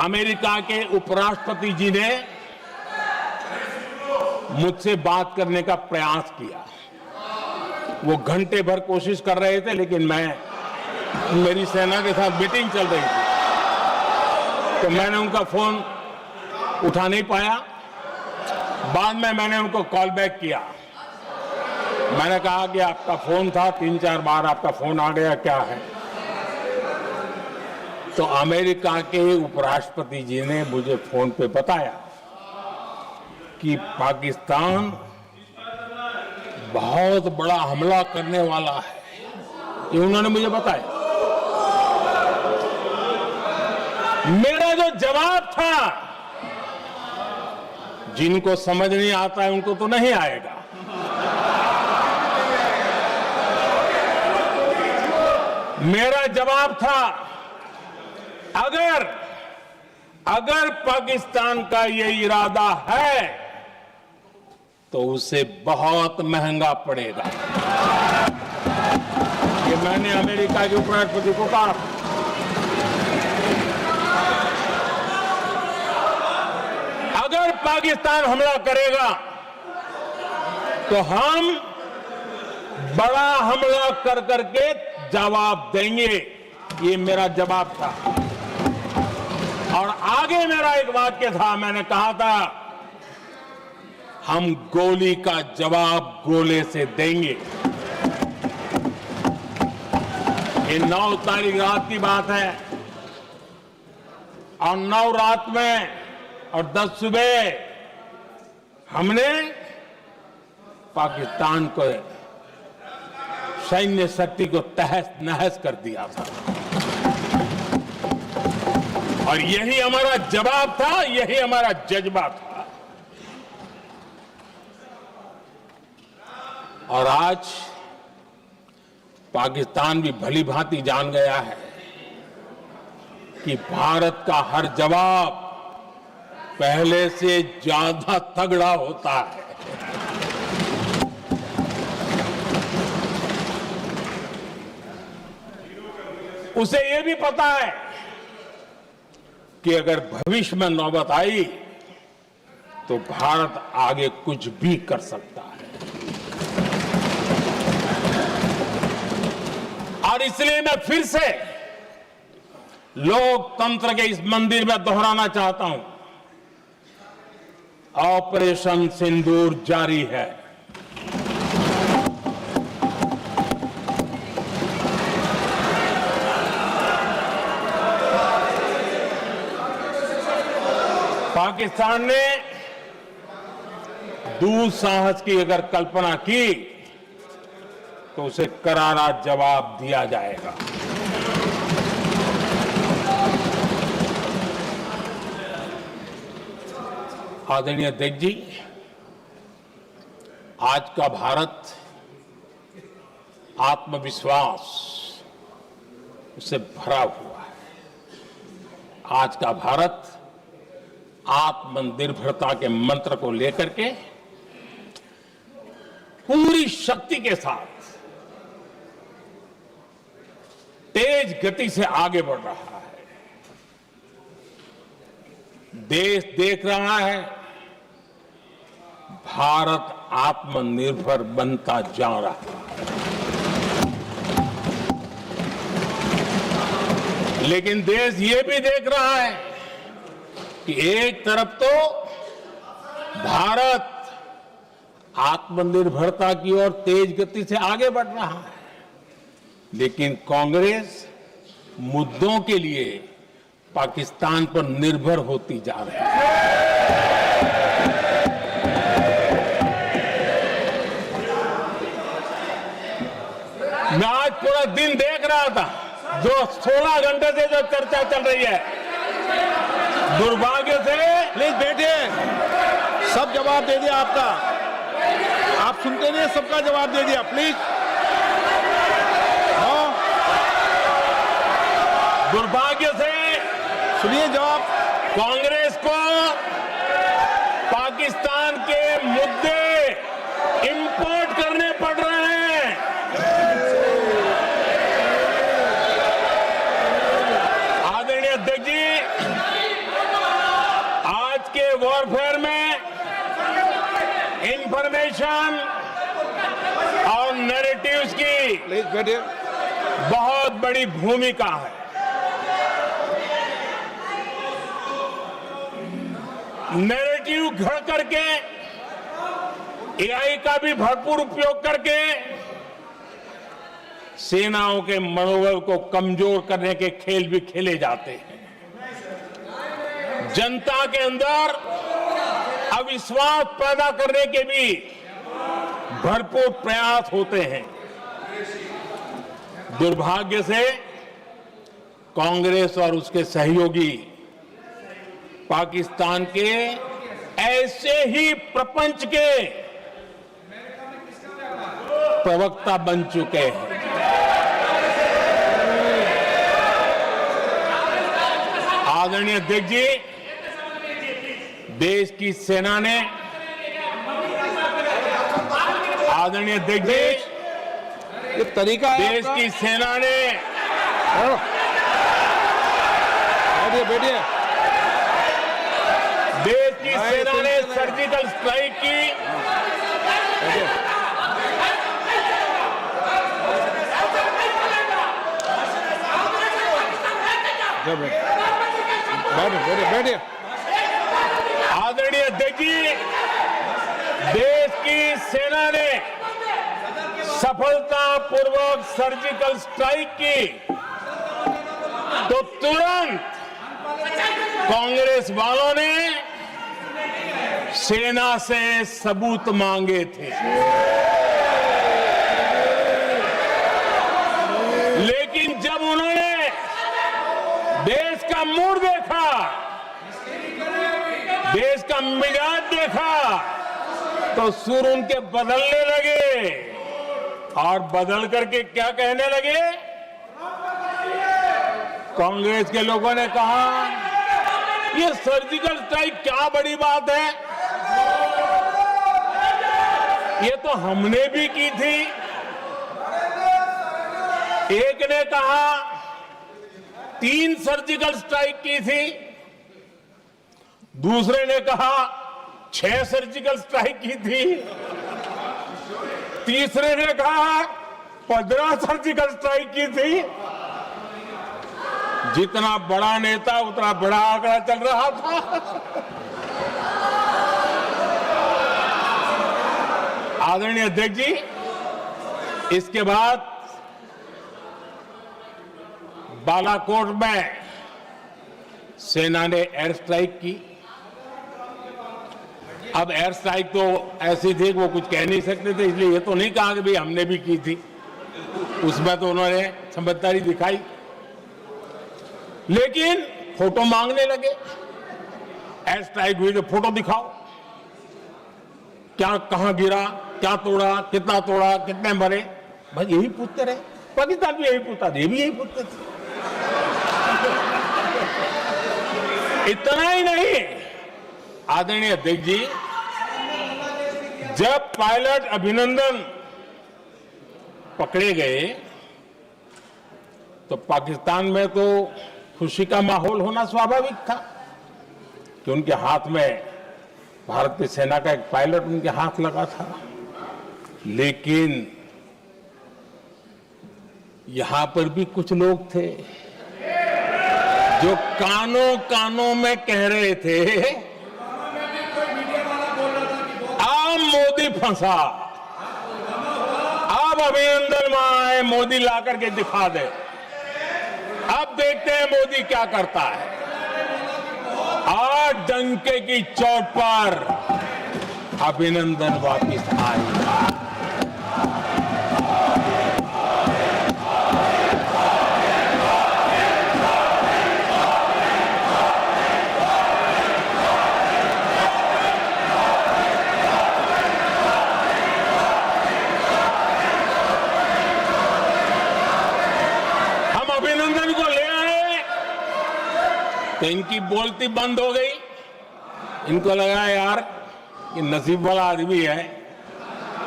अमेरिका के उपराष्ट्रपति जी ने मुझसे बात करने का प्रयास किया। वो घंटे भर कोशिश कर रहे थे, लेकिन मेरी सेना के साथ मीटिंग चल रही थी, तो मैंने उनका फोन उठा नहीं पाया। बाद में मैंने उनको कॉल बैक किया। मैंने कहा कि आपका फोन था, 3-4 बार आपका फोन आ गया, क्या है? तो अमेरिका के उपराष्ट्रपति जी ने मुझे फोन पे बताया कि पाकिस्तान बहुत बड़ा हमला करने वाला है, ये उन्होंने मुझे बताया। मेरा जो जवाब था, जिनको समझ नहीं आता है उनको तो नहीं आएगा, मेरा जवाब था, अगर पाकिस्तान का ये इरादा है तो उसे बहुत महंगा पड़ेगा। ये मैंने अमेरिका के उपराष्ट्रपति को कहा। पाकिस्तान हमला करेगा तो हम बड़ा हमला कर करके जवाब देंगे, ये मेरा जवाब था। और आगे मेरा एक वाक्य था, मैंने कहा था हम गोली का जवाब गोले से देंगे। ये 9 तारीख रात की बात है और 9 रात में और 10 सुबह हमने पाकिस्तान को सैन्य शक्ति को तहस नहस कर दिया था और यही हमारा जवाब था, यही हमारा जज्बा था। और आज पाकिस्तान भी भली भांति जान गया है कि भारत का हर जवाब पहले से ज्यादा तगड़ा होता है। उसे यह भी पता है कि अगर भविष्य में नौबत आई तो भारत आगे कुछ भी कर सकता है। और इसलिए मैं फिर से लोकतंत्र के इस मंदिर में दोहराना चाहता हूं, ऑपरेशन सिंदूर जारी है। पाकिस्तान ने दुस्साहस की अगर कल्पना की तो उसे करारा जवाब दिया जाएगा। आदरणीय अध्यक्ष जी, आज का भारत आत्मविश्वास से भरा हुआ है। आज का भारत आत्मनिर्भरता के मंत्र को लेकर के पूरी शक्ति के साथ तेज गति से आगे बढ़ रहा है। देश देख रहा है भारत आत्मनिर्भर बनता जा रहा है। लेकिन देश ये भी देख रहा है कि एक तरफ तो भारत आत्मनिर्भरता की ओर तेज गति से आगे बढ़ रहा है, लेकिन कांग्रेस मुद्दों के लिए पाकिस्तान पर निर्भर होती जा रही है। मैं आज पूरा दिन देख रहा था, जो 16 घंटे से जो चर्चा चल रही है, दुर्भाग्य से। प्लीज बैठिए, सब जवाब दे दिया आपका, आप सुनते नहीं, सबका जवाब दे दिया। प्लीज दुर्भाग्य से सुनिए जवाब। कांग्रेस को पाकिस्तान के मुद्दे इंपोर्ट करने पड़ रहे हैं। आदरणीय अध्यक्ष जी, आज के वॉरफेयर में इंफॉर्मेशन और नैरेटिव्स की प्लीज बैठिए। बहुत बड़ी भूमिका है। नैरेटिव घड़ करके, एआई का भी भरपूर उपयोग करके सेनाओं के मनोबल को कमजोर करने के खेल भी खेले जाते हैं। जनता के अंदर अविश्वास पैदा करने के भी भरपूर प्रयास होते हैं। दुर्भाग्य से कांग्रेस और उसके सहयोगी पाकिस्तान के ऐसे ही प्रपंच के प्रवक्ता बन चुके हैं। आदरणीय अध्यक्ष जी, देश की सेना ने, आदरणीय अध्यक्ष जी, ये तरीका है देश आपका? की सेना ने, बैठिए बैठिए। देश की सेना ने सर्जिकल स्ट्राइक की बैठिए। आदरणीय अध्यक्ष जी, देश की सेना ने सफलतापूर्वक सर्जिकल स्ट्राइक की तो तुरंत कांग्रेस वालों ने सेना से सबूत मांगे थे, लेकिन जब उन्होंने देश का मूड देखा, देश का मिजाज देखा, तो सुर उनके बदलने लगे और बदल करके क्या कहने लगे। कांग्रेस के लोगों ने कहा ये सर्जिकल स्ट्राइक क्या बड़ी बात है, ये तो हमने भी की थी। एक ने कहा 3 सर्जिकल स्ट्राइक की थी, दूसरे ने कहा 6 सर्जिकल स्ट्राइक की थी, तीसरे ने कहा 15 सर्जिकल स्ट्राइक की थी। जितना बड़ा नेता उतना बड़ा आंकड़ा चल रहा था। आदरणीय अध्यक्ष जी, इसके बाद बालाकोट में सेना ने एयर स्ट्राइक की। अब एयर स्ट्राइक तो ऐसी थी कि वो कुछ कह नहीं सकते थे, इसलिए ये तो नहीं कहा कि भाई हमने भी की थी। उसमें तो उन्होंने समझदारी दिखाई, लेकिन फोटो मांगने लगे। एयर स्ट्राइक हुई तो फोटो दिखाओ, क्या कहां गिरा, क्या तोड़ा, कितना तोड़ा, कितने मरे, बस यही पूछते रहे। पाकिस्तान भी यही पूछता था, ये भी यही पूछते थे। इतना ही नहीं, आदरणीय अध्यक्ष जी, जब पायलट अभिनंदन पकड़े गए तो पाकिस्तान में तो खुशी का माहौल होना स्वाभाविक था कि उनके हाथ में भारत की सेना का एक पायलट उनके हाथ लगा था। लेकिन यहां पर भी कुछ लोग थे जो कानों कानों में कह रहे थे अब मोदी फंसा, अब अभिनंदन में आए, मोदी ला करके दिखा दे, अब देखते हैं मोदी क्या करता है। आज डंके की चोट पर अभिनंदन वापिस आए। तो इनकी बोलती बंद हो गई। इनको लगा यार कि नसीब वाला आदमी है,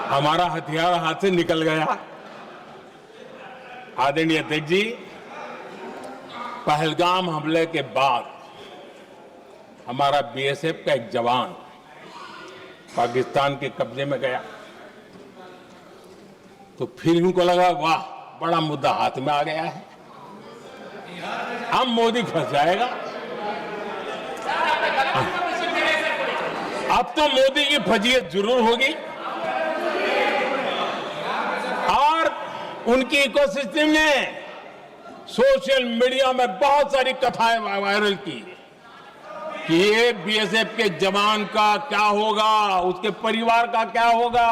हमारा हथियार हाथ से निकल गया। आदरणीय अध्यक्ष जी, पहलगाम हमले के बाद हमारा बीएसएफ का एक जवान पाकिस्तान के कब्जे में गया, तो फिर इनको लगा वाह बड़ा मुद्दा हाथ में आ गया है, अब मोदी फंस जाएगा। अब तो मोदी की फजीयत जरूर होगी और उनकी इकोसिस्टम ने सोशल मीडिया में बहुत सारी कथाएं वायरल की कि ये बीएसएफ के जवान का क्या होगा, उसके परिवार का क्या होगा,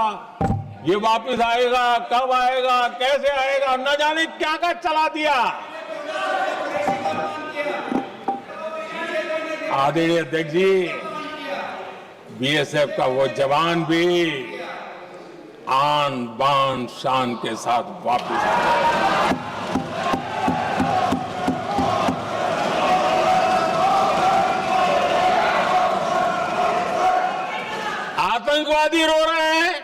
ये वापस आएगा, कब आएगा, कैसे आएगा, न जाने क्या क्या चला दिया। आदरणीय अध्यक्ष जी, बीएसएफ का वो जवान भी आन बान शान के साथ वापस आया। आतंकवादी रो रहे हैं,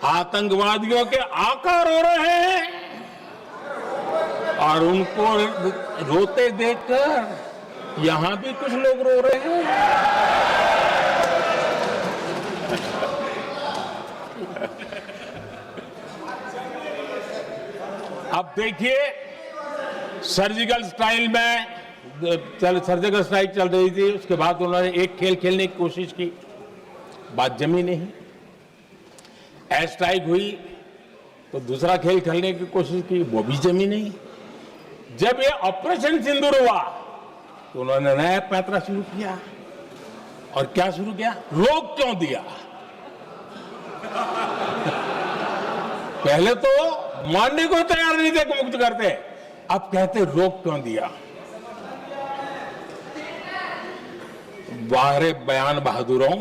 आतंकवादियों के आका रो रहे हैं और उनको रोते देखकर यहां भी कुछ लोग रो रहे हैं। अब देखिए, सर्जिकल स्ट्राइक में सर्जिकल स्ट्राइक चल रही थी, उसके बाद उन्होंने एक खेल खेलने की कोशिश की, बात जमी नहीं। एयर स्ट्राइक हुई तो दूसरा खेल खेलने की कोशिश की, वो भी जमी नहीं। जब ये ऑपरेशन सिंदूर हुआ तो उन्होंने नया पैंतरा शुरू किया। और क्या शुरू किया? रोक क्यों दिया? पहले तो मानने को तैयार नहीं थे कि मुक्त करते, अब कहते रोक क्यों दिया। वारे बयान बहादुरों,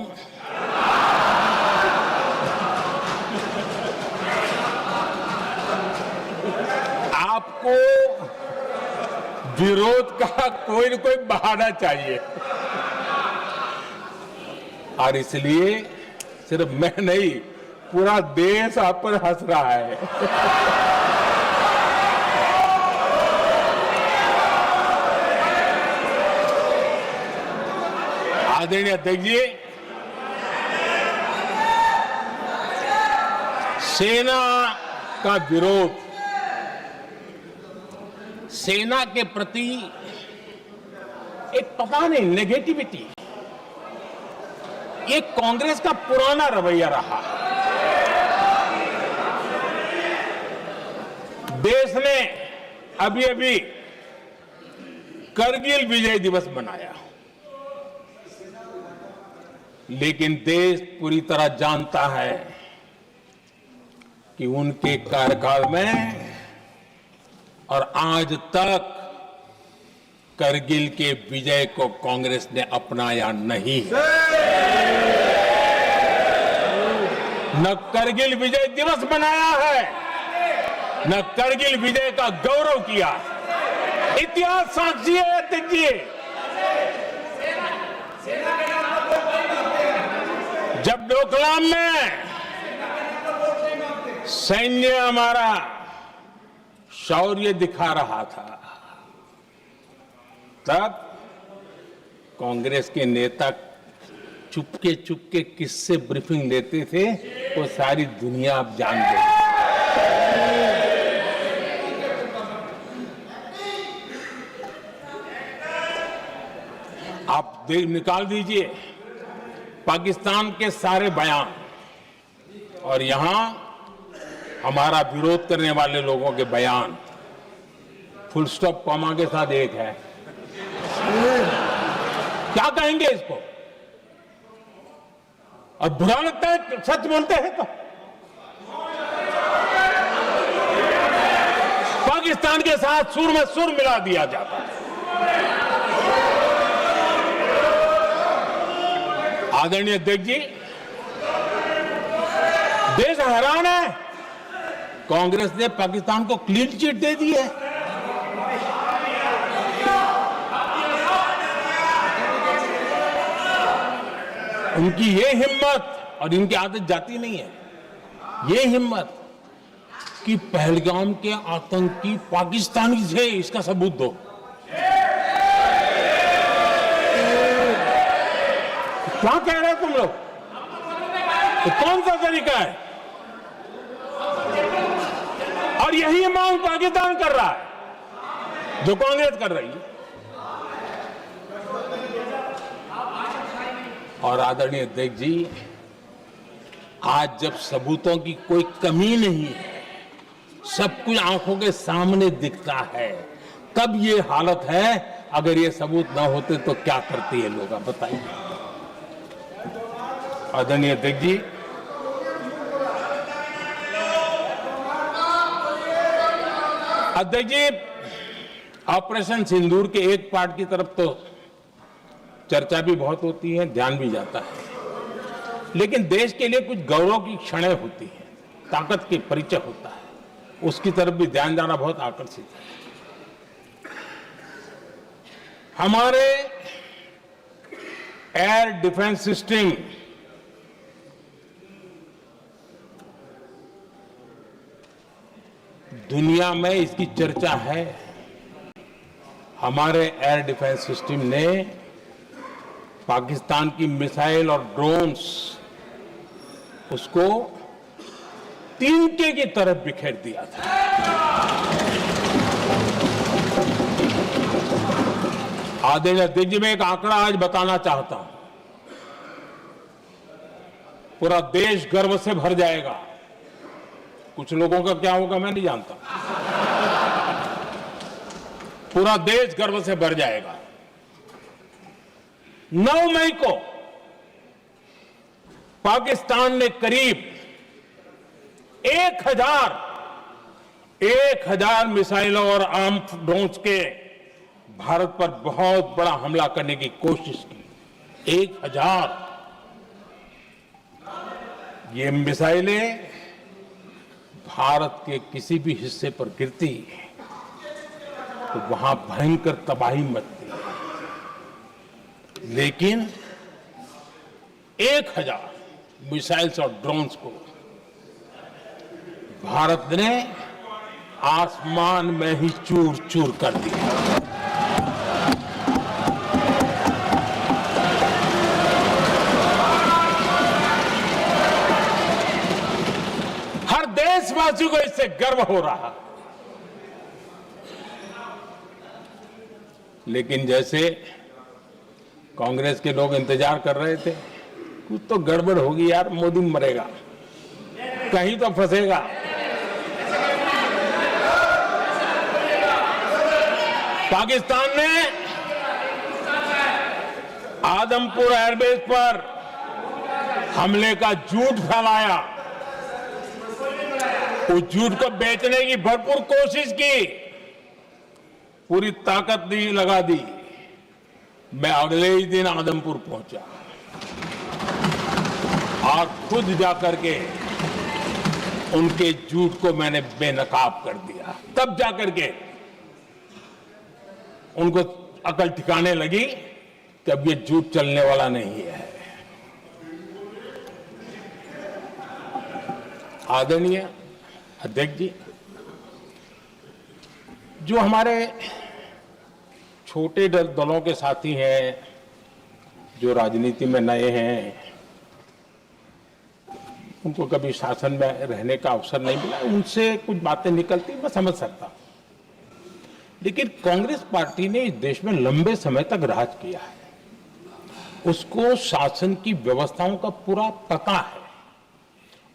आपको विरोध का कोई न कोई बहाना चाहिए। और इसलिए सिर्फ मैं नहीं, पूरा देश आप पर हंस रहा है। आदरणीय अध्यक्ष जी, सेना का विरोध, सेना के प्रति एक पता नहीं नेगेटिविटी, ये कांग्रेस का पुराना रवैया रहा है। देश ने अभी अभी करगिल विजय दिवस मनाया, लेकिन देश पूरी तरह जानता है कि उनके कार्यकाल में और आज तक करगिल के विजय को कांग्रेस ने अपनाया नहीं है। न करगिल विजय दिवस मनाया है, न करगिल विजय का गौरव किया। इतिहास साक्षी है अध्यक्ष जी। जब डोकलाम में सैन्य हमारा शौर्य दिखा रहा था, तब कांग्रेस के नेता चुपके चुपके किससे ब्रीफिंग लेते थे वो सारी दुनिया अब जान गई। आप निकाल दीजिए पाकिस्तान के सारे बयान और यहां हमारा विरोध करने वाले लोगों के बयान, फुल स्टॉप कॉमा के साथ एक है। क्या कहेंगे इसको? और बुरा लगता है सच बोलते हैं तो। पाकिस्तान के साथ सुर में सुर मिला दिया जाता है। आदरणीय अध्यक्ष जी, देश हैरान है, कांग्रेस ने पाकिस्तान को क्लीन चिट दे दी है। उनकी ये हिम्मत, और इनकी आदत जाती नहीं है, ये हिम्मत कि पहलगाम के आतंकी पाकिस्तानी थे, इसका सबूत दो। क्या कह रहे हो तुम लोग? तो कौन सा तरीका है? और यही मांग पाकिस्तान कर रहा है जो कांग्रेस कर रही है। और आदरणीय अध्यक्ष जी, आज जब सबूतों की कोई कमी नहीं है, सब कुछ आंखों के सामने दिखता है, तब ये हालत है। अगर ये सबूत ना होते तो क्या करते ये लोग, आप बताइए। आदरणीय अध्यक्ष जी, ऑपरेशन सिंदूर के एक पार्ट की तरफ तो चर्चा भी बहुत होती है, ध्यान भी जाता है, लेकिन देश के लिए कुछ गौरव की क्षणें होती हैं, ताकत के परिचय होता है, उसकी तरफ भी ध्यान जाना बहुत आकर्षित है। हमारे एयर डिफेंस सिस्टम दुनिया में इसकी चर्चा है। हमारे एयर डिफेंस सिस्टम ने पाकिस्तान की मिसाइल और ड्रोन्स उसको तिनके की तरफ बिखेर दिया था। आदरणीय अध्यक्ष जी, मैं एक आंकड़ा आज बताना चाहता हूं, पूरा देश गर्व से भर जाएगा। कुछ लोगों का क्या होगा मैं नहीं जानता, पूरा देश गर्व से भर जाएगा। 9 मई को पाकिस्तान ने करीब 1000 मिसाइलों और आर्म्ड ड्रोन्स के भारत पर बहुत बड़ा हमला करने की कोशिश की। 1000 ये मिसाइलें भारत के किसी भी हिस्से पर गिरती तो वहां भयंकर तबाही मचती, लेकिन 1000 मिसाइल्स और ड्रोन्स को भारत ने आसमान में ही चूर चूर कर दिया। हर देशवासी को इससे गर्व हो रहा। लेकिन जैसे कांग्रेस के लोग इंतजार कर रहे थे, कुछ तो गड़बड़ होगी यार, मोदी मरेगा, कहीं तो फंसेगा। पाकिस्तान ने आदमपुर एयरबेस पर हमले का झूठ फैलाया, उस झूठ को बेचने की भरपूर कोशिश की, पूरी ताकत लगा दी। मैं अगले ही दिन आदमपुर पहुंचा और खुद जाकर के उनके झूठ को मैंने बेनकाब कर दिया। तब जाकर के उनको अकल ठिकाने लगी कि अब ये झूठ चलने वाला नहीं है। आदरणीय अध्यक्ष जी, जो हमारे छोटे दलों के साथी हैं, जो राजनीति में नए हैं, उनको कभी शासन में रहने का अवसर नहीं मिला, उनसे कुछ बातें निकलती मैं समझ सकता। लेकिन कांग्रेस पार्टी ने इस देश में लंबे समय तक राज किया है, उसको शासन की व्यवस्थाओं का पूरा पता है,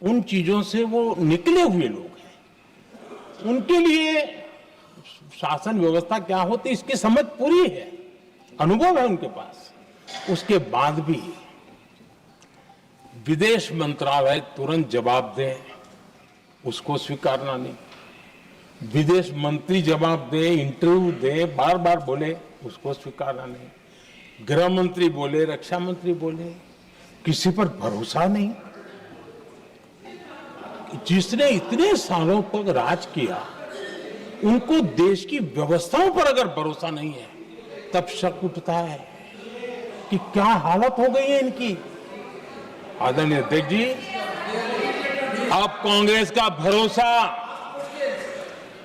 उन चीजों से वो निकले हुए लोग हैं, उनके लिए शासन व्यवस्था क्या होती इसकी समझ पूरी है, अनुभव है उनके पास। उसके बाद भी विदेश मंत्रालय तुरंत जवाब दे, उसको स्वीकारना नहीं, विदेश मंत्री जवाब दे, इंटरव्यू दे, बार बार बोले, उसको स्वीकारना नहीं, गृह मंत्री बोले, रक्षा मंत्री बोले, किसी पर भरोसा नहीं। जिसने इतने सालों तक राज किया, उनको देश की व्यवस्थाओं पर अगर भरोसा नहीं है, तब शक उठता है कि क्या हालत हो गई है इनकी। आदरणीय अध्यक्ष जी, अब कांग्रेस का भरोसा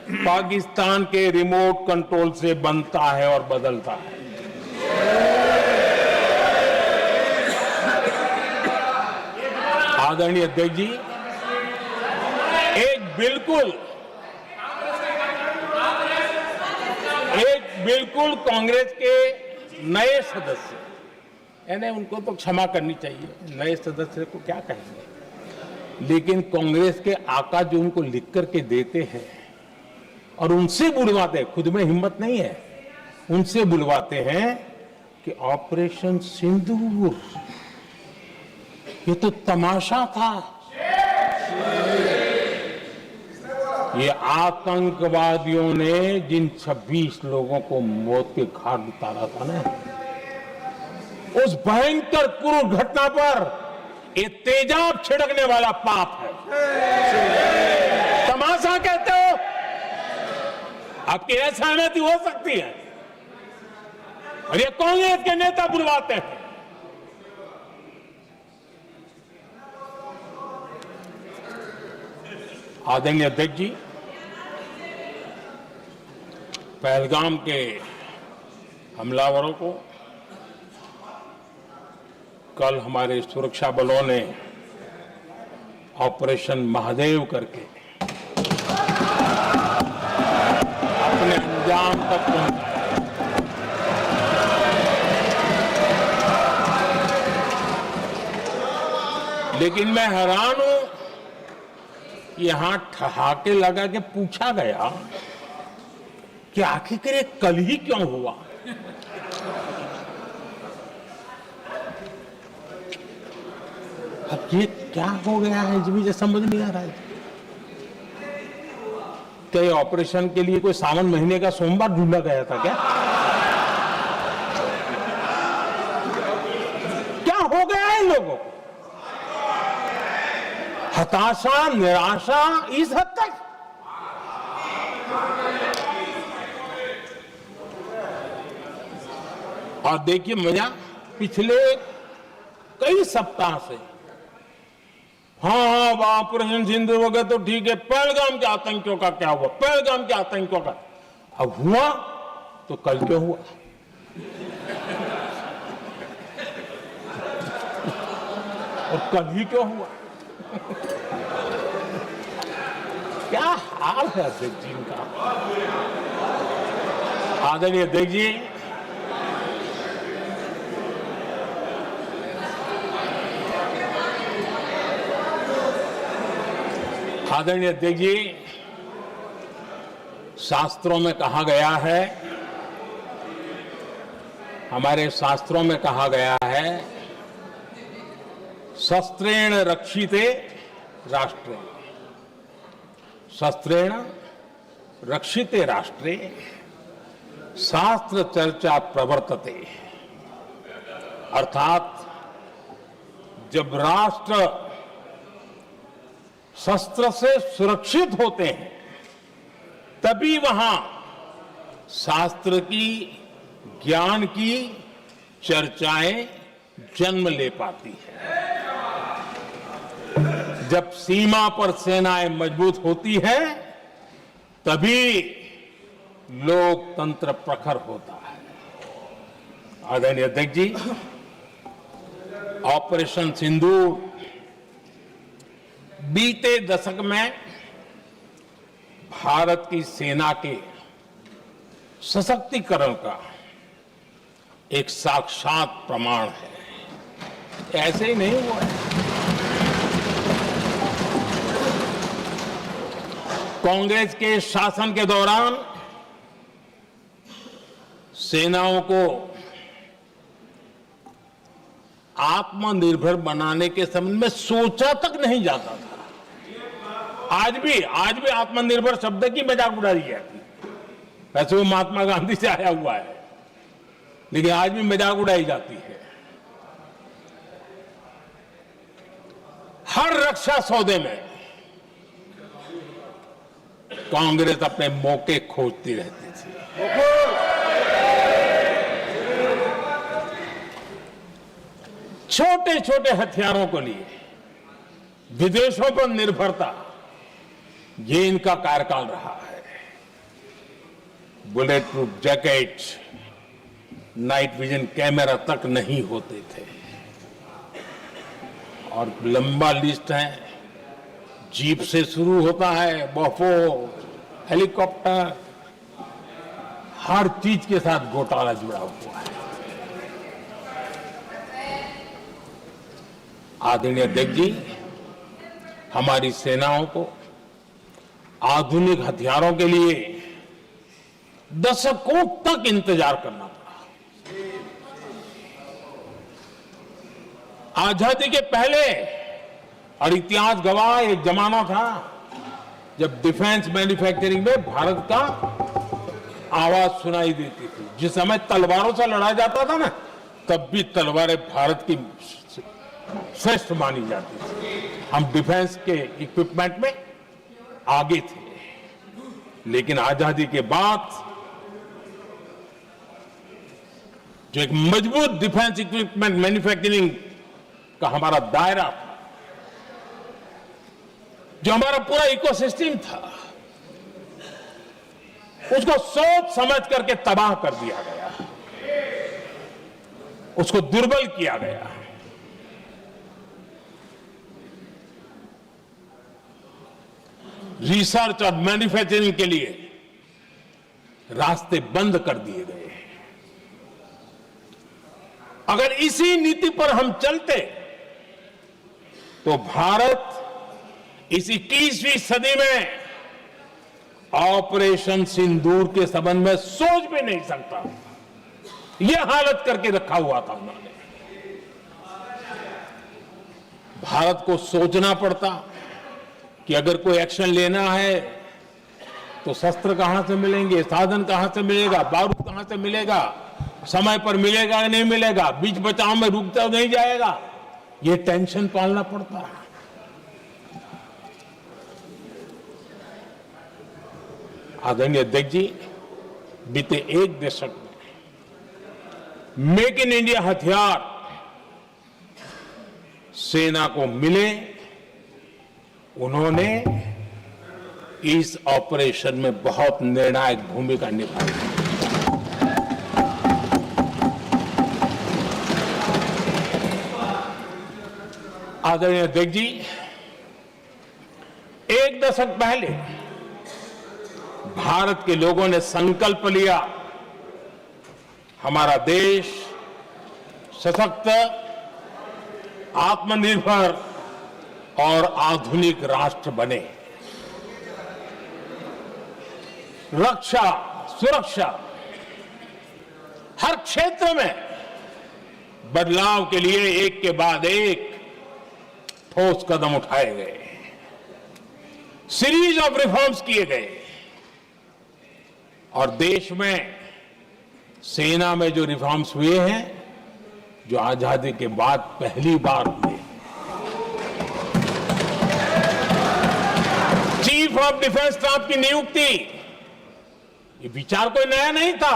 पाकिस्तान के रिमोट कंट्रोल से बनता है और बदलता है। आदरणीय अध्यक्ष जी, एक बिल्कुल कांग्रेस के नए सदस्य, यानी उनको तो क्षमा करनी चाहिए, नए सदस्य को क्या कहेंगे, लेकिन कांग्रेस के आका जो उनको लिख करके देते हैं और उनसे बुलवाते, खुद में हिम्मत नहीं है, उनसे बुलवाते हैं कि ऑपरेशन सिंदूर ये तो तमाशा था, ये आतंकवादियों ने जिन 26 लोगों को मौत के घाट उतारा था ना, उस भयंकर क्रूर घटना पर ये तेजाब छिड़कने वाला पाप है। तमाशा कहते हो, आपकी असहमति हो सकती है, और ये कांग्रेस के नेता बुलवाते हैं। आदरणीय अध्यक्ष जी, पहलगाम के हमलावरों को कल हमारे सुरक्षा बलों ने ऑपरेशन महादेव करके अपने अंजाम तक पहुंचाया। लेकिन मैं हैरान हूं कि यहां ठहाके लगा के पूछा गया कि आखिर ये कल ही क्यों हुआ। अब ये क्या हो गया है मुझे समझ नहीं आ रहा है। क्या ये ऑपरेशन के लिए कोई सावन महीने का सोमवार ढूंढा गया था क्या? क्या हो गया है इन लोगों को? हताशा, निराशा इस हद तक। और देखिए मजा, पिछले कई सप्ताह से हाँ ऑपरेशन सिंदूर वगैरह तो ठीक है, पहलगाम के आतंकियों का क्या हुआ, पहलगाम के आतंकियों का अब हुआ तो कल क्यों हुआ? और कल ही क्यों हुआ? क्या हाल है अध्यक्ष जी का। आदरणीय अध्यक्ष जी, आदरणीय अध्यक्ष जी, शास्त्रों में कहा गया है, हमारे शास्त्रों में कहा गया है, शस्त्रेण रक्षिते राष्ट्रे, शस्त्रेण रक्षिते राष्ट्रे शास्त्र चर्चा प्रवर्तते। अर्थात जब राष्ट्र शस्त्र से सुरक्षित होते हैं तभी वहां शास्त्र की, ज्ञान की चर्चाएं जन्म ले पाती है। जब सीमा पर सेनाएं मजबूत होती है तभी लोकतंत्र प्रखर होता है। आदरणीय अध्यक्ष जी, ऑपरेशन सिंदूर बीते दशक में भारत की सेना के सशक्तिकरण का एक साक्षात प्रमाण है। ऐसे ही नहीं हुआ है। कांग्रेस के शासन के दौरान सेनाओं को आत्मनिर्भर बनाने के संबंध में सोचा तक नहीं जाता था। आज भी आत्मनिर्भर शब्द की मजाक उड़ाई जाती है। वैसे वो महात्मा गांधी से आया हुआ है, लेकिन आज भी मजाक उड़ाई जाती है। हर रक्षा सौदे में कांग्रेस अपने मौके खोजती रहती थी। छोटे छोटे हथियारों को लिए विदेशों पर निर्भरता, ये इनका कार्यकाल रहा है। Bullet proof jacket, night vision camera तक नहीं होते थे। और लंबा लिस्ट है, जीप से शुरू होता है, बफोर, हेलीकॉप्टर, हर चीज के साथ घोटाला जुड़ा हुआ है। आदरणीय अध्यक्ष जी, हमारी सेनाओं को आधुनिक हथियारों के लिए दशकों तक इंतजार करना पड़ा। आजादी के पहले, और इतिहास गवाह, एक जमाना था जब डिफेंस मैन्युफैक्चरिंग में भारत का आवाज सुनाई देती थी। जिस समय तलवारों से लड़ा जाता था ना, तब भी तलवारें भारत की श्रेष्ठ मानी जाती थी। हम डिफेंस के इक्विपमेंट में आगे थे। लेकिन आजादी के बाद जो एक मजबूत डिफेंस इक्विपमेंट मैन्युफैक्चरिंग का हमारा दायरा था, जो हमारा पूरा इकोसिस्टम था, उसको सोच समझ करके तबाह कर दिया गया। उसको दुर्बल किया गया। रिसर्च और मैन्युफैक्चरिंग के लिए रास्ते बंद कर दिए गए। अगर इसी नीति पर हम चलते तो भारत इस 21वीं सदी में ऑपरेशन सिंदूर के संबंध में सोच भी नहीं सकता। यह हालत करके रखा हुआ था उन्होंने। भारत को सोचना पड़ता कि अगर कोई एक्शन लेना है तो शस्त्र कहां से मिलेंगे, साधन कहां से मिलेगा, बारूद कहां से मिलेगा, समय पर मिलेगा नहीं मिलेगा, बीच बचाव में रुकता नहीं जाएगा, ये टेंशन पालना पड़ता है। आदरणीय अध्यक्ष जी, बीते एक दशक में मेक इन इंडिया हथियार सेना को मिले, उन्होंने इस ऑपरेशन में बहुत निर्णायक भूमिका निभाई। आदरणीय अध्यक्ष जी, एक दशक पहले भारत के लोगों ने संकल्प लिया, हमारा देश सशक्त, आत्मनिर्भर और आधुनिक राष्ट्र बने। रक्षा, सुरक्षा, हर क्षेत्र में बदलाव के लिए एक के बाद एक ठोस कदम उठाए गए, सीरीज ऑफ रिफॉर्म्स किए गए और देश में सेना में जो रिफॉर्म्स हुए हैं, जो आजादी के बाद पहली बार हुए। चीफ ऑफ डिफेंस स्टाफ की नियुक्ति, ये विचार कोई नया नहीं था,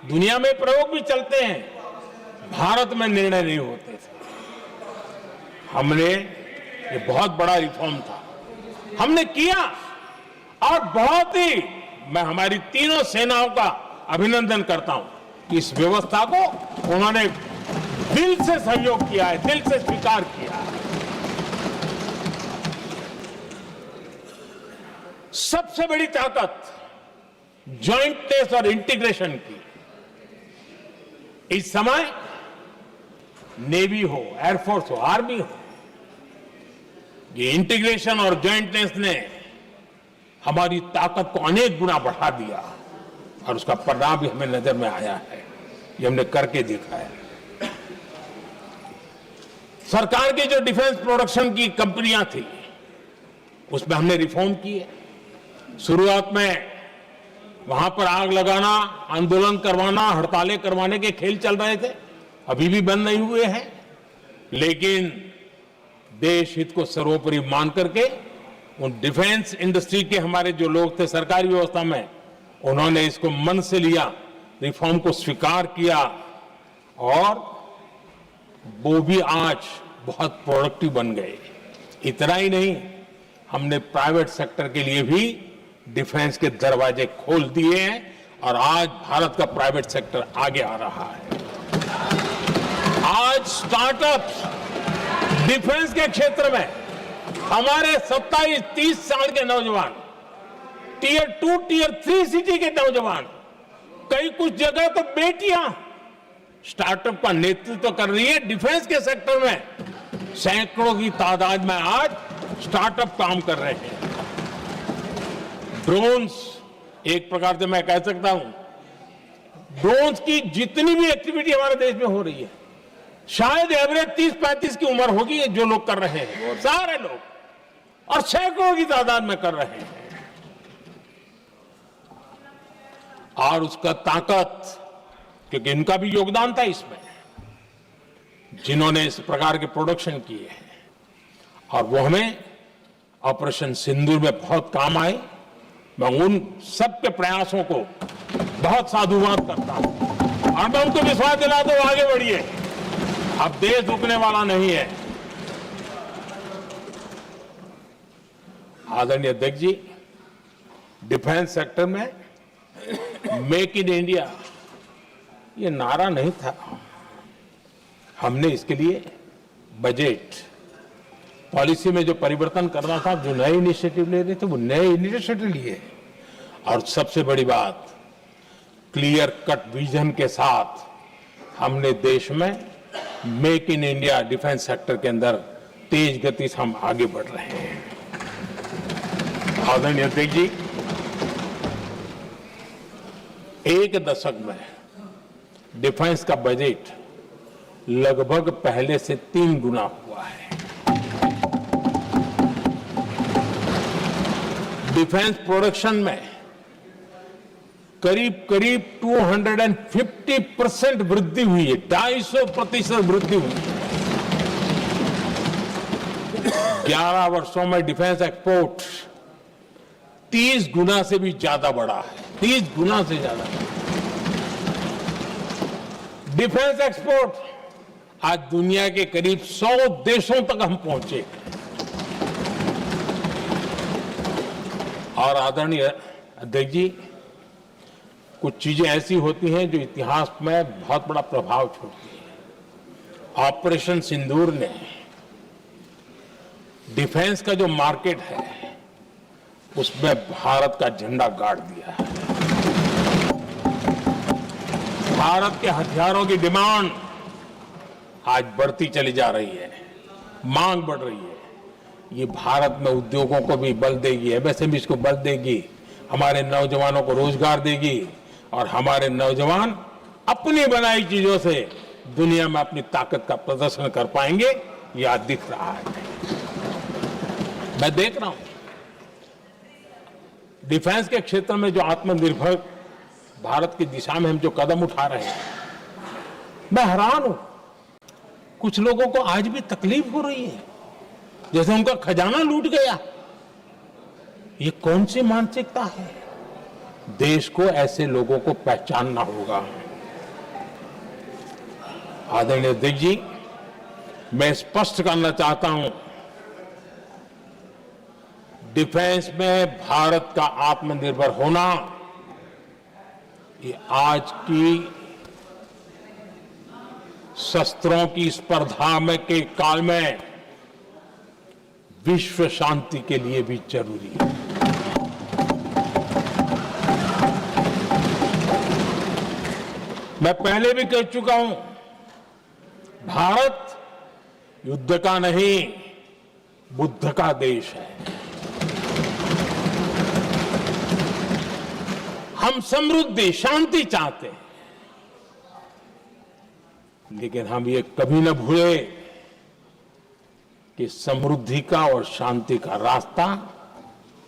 दुनिया में प्रयोग भी चलते हैं, भारत में निर्णय नहीं होते थे। हमने, ये बहुत बड़ा रिफॉर्म था, हमने किया और बहुत ही, मैं हमारी तीनों सेनाओं का अभिनंदन करता हूं कि इस व्यवस्था को उन्होंने दिल से सहयोग किया है, दिल से स्वीकार किया है। सबसे बड़ी ताकत ज्वाइंटनेस और इंटीग्रेशन की इस समय नेवी हो, एयरफोर्स हो, आर्मी हो, ये इंटीग्रेशन और ज्वाइंटनेस ने हमारी ताकत को अनेक गुना बढ़ा दिया और उसका परिणाम भी हमें नजर में आया है, ये हमने करके दिखा है। सरकार की जो डिफेंस प्रोडक्शन की कंपनियां थी, उसमें हमने रिफॉर्म किए। शुरुआत में वहां पर आग लगाना, आंदोलन करवाना, हड़तालें करवाने के खेल चल रहे थे, अभी भी बंद नहीं हुए हैं, लेकिन देश हित को सर्वोपरि मान करके उन डिफेंस इंडस्ट्री के हमारे जो लोग थे सरकारी व्यवस्था में, उन्होंने इसको मन से लिया, रिफॉर्म को स्वीकार किया और वो भी आज बहुत प्रोडक्टिव बन गए। इतना ही नहीं, हमने प्राइवेट सेक्टर के लिए भी डिफेंस के दरवाजे खोल दिए हैं और आज भारत का प्राइवेट सेक्टर आगे आ रहा है। आज स्टार्टअप्स डिफेंस के क्षेत्र में हमारे 27-30 साल के नौजवान, टियर 2, टियर 3 सिटी के नौजवान, कई कुछ जगह तो बेटियां स्टार्टअप का नेतृत्व कर रही है। डिफेंस के सेक्टर में सैकड़ों की तादाद में आज स्टार्टअप काम कर रहे हैं। ड्रोन्स, एक प्रकार से मैं कह सकता हूं, ड्रोन्स की जितनी भी एक्टिविटी हमारे देश में हो रही है, शायद एवरेज 30-35 की उम्र होगी जो लोग कर रहे हैं, सारे लोग, और सैकड़ों की तादाद में कर रहे हैं। और उसका ताकत, क्योंकि इनका भी योगदान था इसमें, जिन्होंने इस प्रकार के प्रोडक्शन किए हैं, और वो हमें ऑपरेशन सिंदूर में बहुत काम आए। मैं उन सबके प्रयासों को बहुत साधुवाद करता हूं और मैं उनको विश्वास दिलाता हूं, आगे बढ़िए, अब देश रुकने वाला नहीं है। आदरणीय अध्यक्ष जी, डिफेंस सेक्टर में मेक इन इंडिया ये नारा नहीं था, हमने इसके लिए बजट पॉलिसी में जो परिवर्तन करना था, जो नए इनिशिएटिव ले रहे थे, वो नए इनिशिएटिव लिए। और सबसे बड़ी बात, क्लियर कट विजन के साथ हमने देश में make in India defence sector के अंदर तेज गति से हम आगे बढ़ रहे हैं। आदरणीय अध्यक्ष जी, एक दशक में डिफेंस का बजट लगभग पहले से 3 गुना हुआ है। डिफेंस प्रोडक्शन में करीब करीब 250% वृद्धि हुई है, 250% वृद्धि हुई है। 11 वर्षों में डिफेंस एक्सपोर्ट 30 गुना से भी ज्यादा बढ़ा है, 30 गुना से ज्यादा। डिफेंस एक्सपोर्ट आज दुनिया के करीब 100 देशों तक हम पहुंचे। और आदरणीय अध्यक्ष जी, कुछ चीजें ऐसी होती हैं जो इतिहास में बहुत बड़ा प्रभाव छोड़ती हैं। ऑपरेशन सिंदूर ने डिफेंस का जो मार्केट है उसमें भारत का झंडा गाड़ दिया है। भारत के हथियारों की डिमांड आज बढ़ती चली जा रही है, मांग बढ़ रही है। ये भारत में उद्योगों को भी बल देगी, एमएसएमई को बल देगी, हमारे नौजवानों को रोजगार देगी और हमारे नौजवान अपनी बनाई चीजों से दुनिया में अपनी ताकत का प्रदर्शन कर पाएंगे। ये आज दिख रहा है, मैं देख रहा हूं। डिफेंस के क्षेत्र में जो आत्मनिर्भर भारत की दिशा में हम जो कदम उठा रहे हैं, मैं हैरान हूं। कुछ लोगों को आज भी तकलीफ हो रही है, जैसे उनका खजाना लूट गया। ये कौन सी मानसिकता है? देश को ऐसे लोगों को पहचानना होगा। आदरणीय अध्यक्ष जी, मैं स्पष्ट करना चाहता हूं, डिफेंस में भारत का आत्मनिर्भर होना ये आज की शस्त्रों की स्पर्धा में के काल में विश्व शांति के लिए भी जरूरी है। मैं पहले भी कह चुका हूं, भारत युद्ध का नहीं, बुद्ध का देश है। हम समृद्धि, शांति चाहते हैं, लेकिन हम ये कभी न भूले कि समृद्धि का और शांति का रास्ता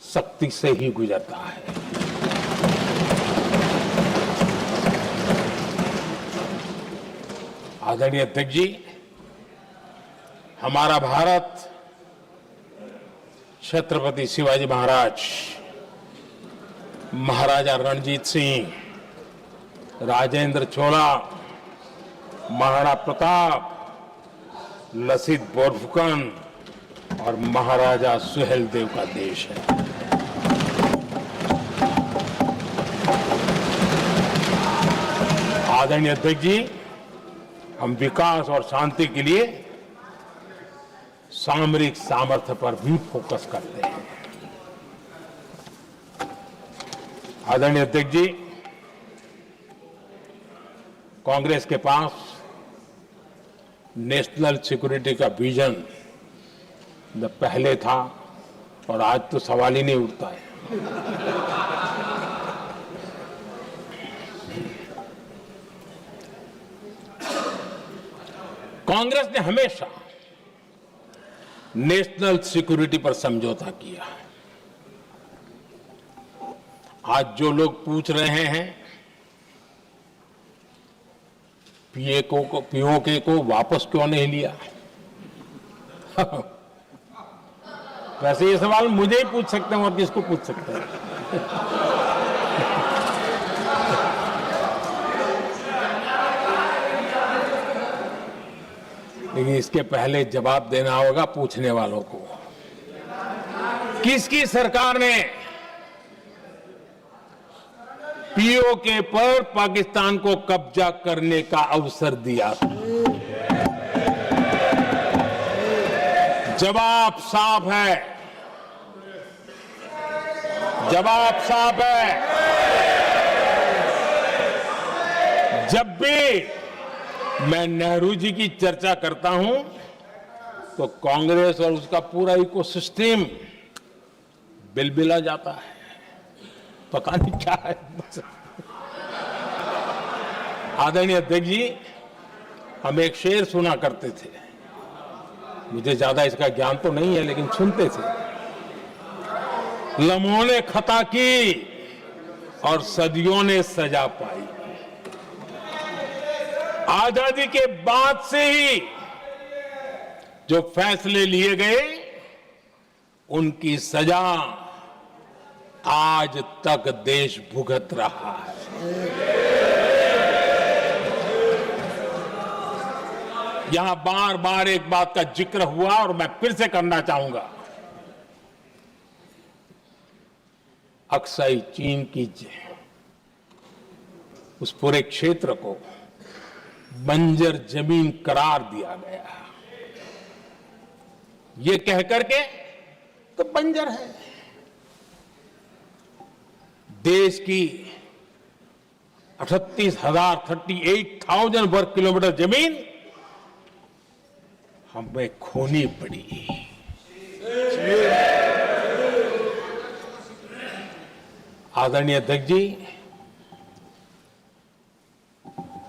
शक्ति से ही गुजरता है। आदरणीय अध्यक्ष जी, हमारा भारत छत्रपति शिवाजी महाराज, महाराजा रणजीत सिंह, राजेंद्र चोला, महाराणा प्रताप, लसित बोरफुकन और महाराजा सुहेलदेव का देश है। आदरणीय अध्यक्ष जी, हम विकास और शांति के लिए सामरिक सामर्थ्य पर भी फोकस करते हैं। आदरणीय अध्यक्ष जी, कांग्रेस के पास नेशनल सिक्योरिटी का विजन पहले था और आज तो सवाल ही नहीं उठता है। कांग्रेस ने हमेशा नेशनल सिक्योरिटी पर समझौता किया। आज जो लोग पूछ रहे हैं पीओके को वापस क्यों नहीं लिया, वैसे ये सवाल मुझे ही पूछ सकते हैं और किसको पूछ सकते हैं। लेकिन इसके पहले जवाब देना होगा पूछने वालों को। किसकी सरकार ने पीओके पर पाकिस्तान को कब्जा करने का अवसर दिया था? जवाब साफ है, जवाब साफ है। जब भी मैं नेहरू जी की चर्चा करता हूं तो कांग्रेस और उसका पूरा इकोसिस्टम बिलबिला जाता है, पता नहीं क्या है। आदरणीय अध्यक्ष जी, हम एक शेर सुना करते थे, मुझे ज्यादा इसका ज्ञान तो नहीं है लेकिन सुनते थे। लम्हों ने खता की और सदियों ने सजा पाई। आजादी के बाद से ही जो फैसले लिए गए उनकी सजा आज तक देश भुगत रहा है। यहां बार बार एक बात का जिक्र हुआ और मैं फिर से करना चाहूंगा। अक्साई चीन की उस पूरे क्षेत्र को बंजर जमीन करार दिया गया, ये कह करके तो बंजर है। देश की 38,000 वर्ग किलोमीटर जमीन हमें खोनी पड़ी। आदरणीय अध्यक्ष जी,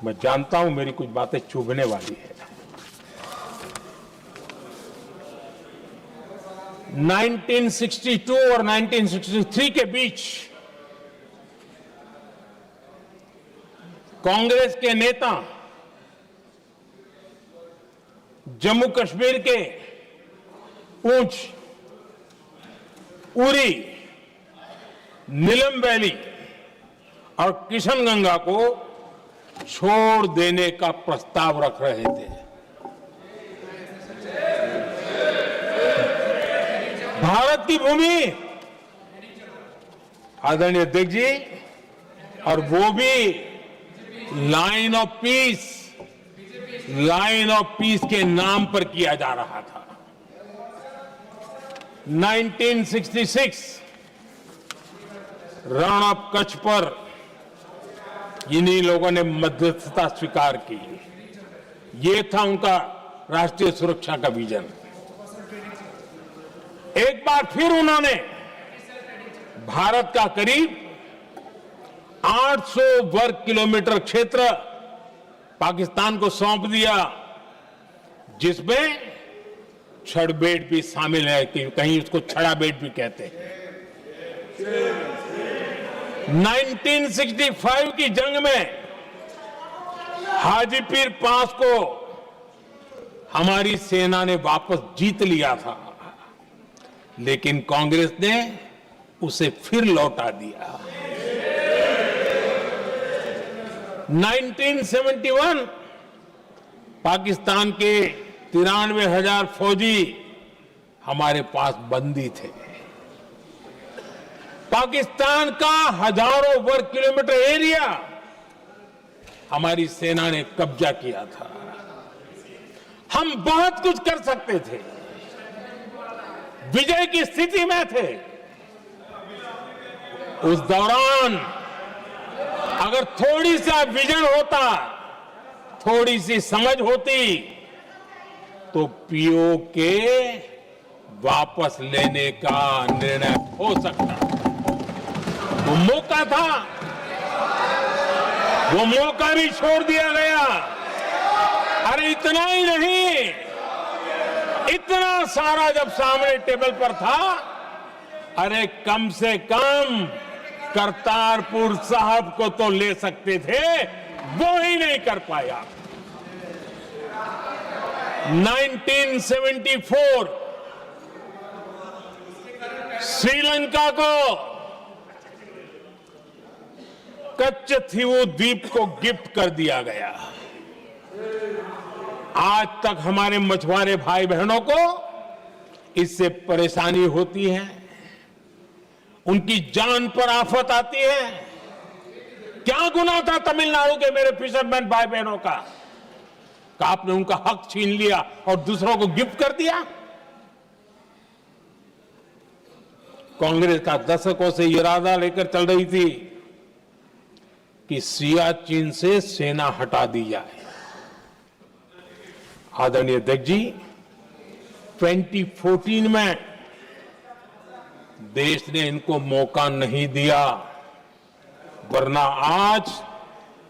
मैं जानता हूं मेरी कुछ बातें चुभने वाली है। 1962 और 1963 के बीच कांग्रेस के नेता जम्मू कश्मीर के पूंछ, उरी, नीलम वैली और किशनगंगा को छोड़ देने का प्रस्ताव रख रहे थे। भारत की भूमि, आदरणीय अध्यक्ष जी, और वो भी लाइन ऑफ पीस के नाम पर किया जा रहा था। 1966 रण ऑफ कच्छ पर इन्हीं लोगों ने मध्यस्थता स्वीकार की। ये था उनका राष्ट्रीय सुरक्षा का विजन। एक बार फिर उन्होंने भारत का करीब 800 वर्ग किलोमीटर क्षेत्र पाकिस्तान को सौंप दिया, जिसमें छड़बेट भी शामिल है, कि कहीं उसको छड़ा बेट भी कहते हैं। 1965 की जंग में हाजीपीर पास को हमारी सेना ने वापस जीत लिया था, लेकिन कांग्रेस ने उसे फिर लौटा दिया। 1971 पाकिस्तान के 93,000 फौजी हमारे पास बंदी थे। पाकिस्तान का हजारों वर्ग किलोमीटर एरिया हमारी सेना ने कब्जा किया था। हम बहुत कुछ कर सकते थे, विजय की स्थिति में थे। उस दौरान अगर थोड़ी सा विजन होता, थोड़ी सी समझ होती, तो पीओके वापस लेने का निर्णय हो सकता। वो मौका था, वो मौका भी छोड़ दिया गया। अरे इतना ही नहीं, इतना सारा जब सामने टेबल पर था, अरे कम से कम करतारपुर साहब को तो ले सकते थे, वो ही नहीं कर पाया। 1974 श्रीलंका को कच्चथीवू द्वीप को गिफ्ट कर दिया गया। आज तक हमारे मछुआरे भाई बहनों को इससे परेशानी होती है, उनकी जान पर आफत आती है। क्या गुनाह था तमिलनाडु के मेरे फिशरमैन भाई बहनों का, आपने उनका हक छीन लिया और दूसरों को गिफ्ट कर दिया? कांग्रेस का दशकों से इरादा लेकर चल रही थी कि सियाचिन से सेना हटा दी जाए। आदरणीय अध्यक्ष जी, 2014 में देश ने इनको मौका नहीं दिया, वरना आज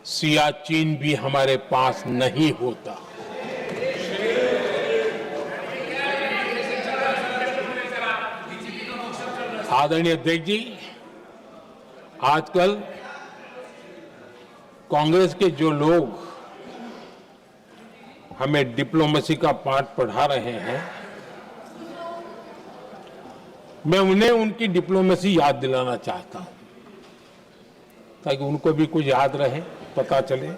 सियाचिन भी हमारे पास नहीं होता। आदरणीय अध्यक्ष जी, आजकल कांग्रेस के जो लोग हमें डिप्लोमेसी का पाठ पढ़ा रहे हैं, मैं उन्हें उनकी डिप्लोमेसी याद दिलाना चाहता हूं ताकि उनको भी कुछ याद रहे, पता चले।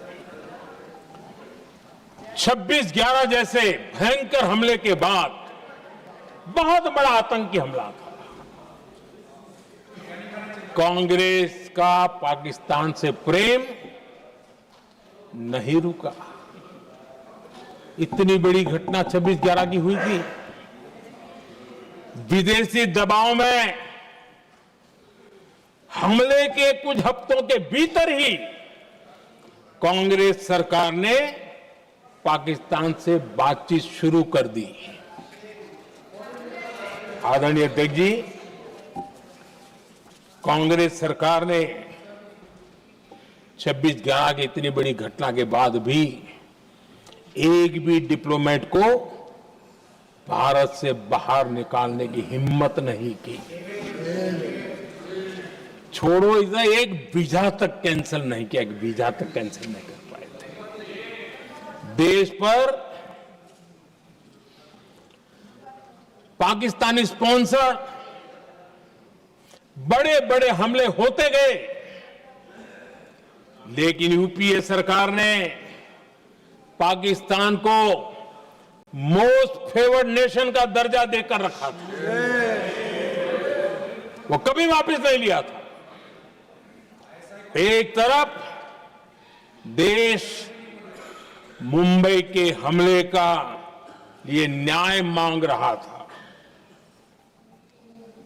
26/11 जैसे भयंकर हमले के बाद बहुत बड़ा आतंकी हमला था। कांग्रेस का पाकिस्तान से प्रेम नहीं रुका। इतनी बड़ी घटना 26/11 की हुई थी। विदेशी दबाव में हमले के कुछ हफ्तों के भीतर ही कांग्रेस सरकार ने पाकिस्तान से बातचीत शुरू कर दी। आदरणीय अध्यक्ष जी, कांग्रेस सरकार ने 26/11 की इतनी बड़ी घटना के बाद भी एक भी डिप्लोमेट को भारत से बाहर निकालने की हिम्मत नहीं की। छोड़ो, इधर एक वीजा तक कैंसिल नहीं किया, एक वीजा तक कैंसिल नहीं कर पाए थे। देश पर पाकिस्तानी स्पॉन्सर बड़े बड़े हमले होते गए, लेकिन यूपीए सरकार ने पाकिस्तान को मोस्ट फेवर्ड नेशन का दर्जा देकर रखा था। वो कभी वापस नहीं लिया था। एक तरफ देश मुंबई के हमले का ये न्याय मांग रहा था,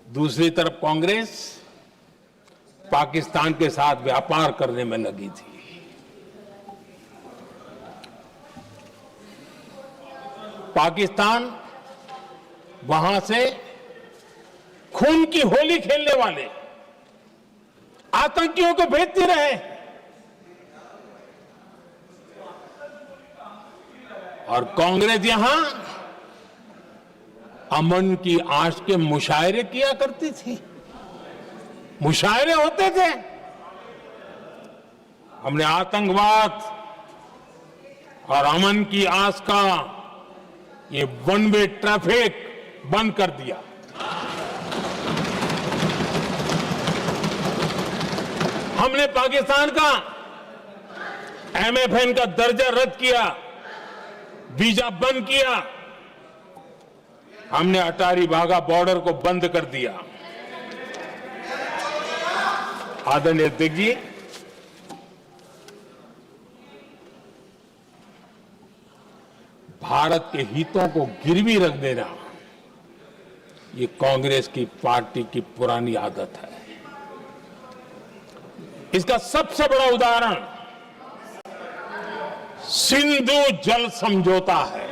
दूसरी तरफ कांग्रेस पाकिस्तान के साथ व्यापार करने में लगी थी। पाकिस्तान वहां से खून की होली खेलने वाले आतंकियों को भेजते रहे, और कांग्रेस यहां अमन की आश के मुशायरे किया करती थी। मुशायरे होते थे। हमने आतंकवाद और अमन की आस का ये वन वे ट्रैफिक बंद कर दिया। हमने पाकिस्तान का MFN का दर्जा रद्द किया, वीजा बंद किया। हमने अटारी वाघा बॉर्डर को बंद कर दिया। आदरणीय अध्यक्ष जी, भारत के हितों को गिरवी रख देना ये कांग्रेस की पार्टी की पुरानी आदत है। इसका सबसे बड़ा उदाहरण सिंधु जल समझौता है।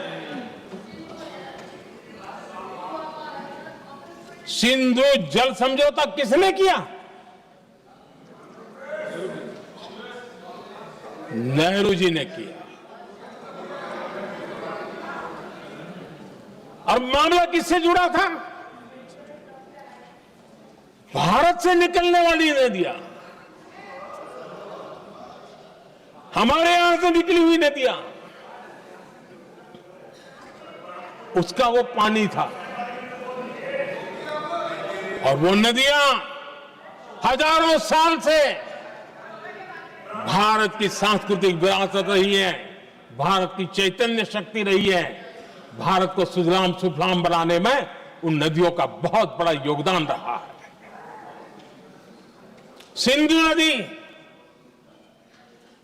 सिंधु जल समझौता किसने किया? नेहरू जी ने किया। और मामला किससे जुड़ा था? भारत से निकलने वाली नदियां, हमारे यहां से निकली हुई नदियां, उसका वो पानी था। और वो नदियां हजारों साल से भारत की सांस्कृतिक विरासत रही है, भारत की चैतन्य शक्ति रही है। भारत को सुजलाम सुफलाम बनाने में उन नदियों का बहुत बड़ा योगदान रहा है। सिंधु नदी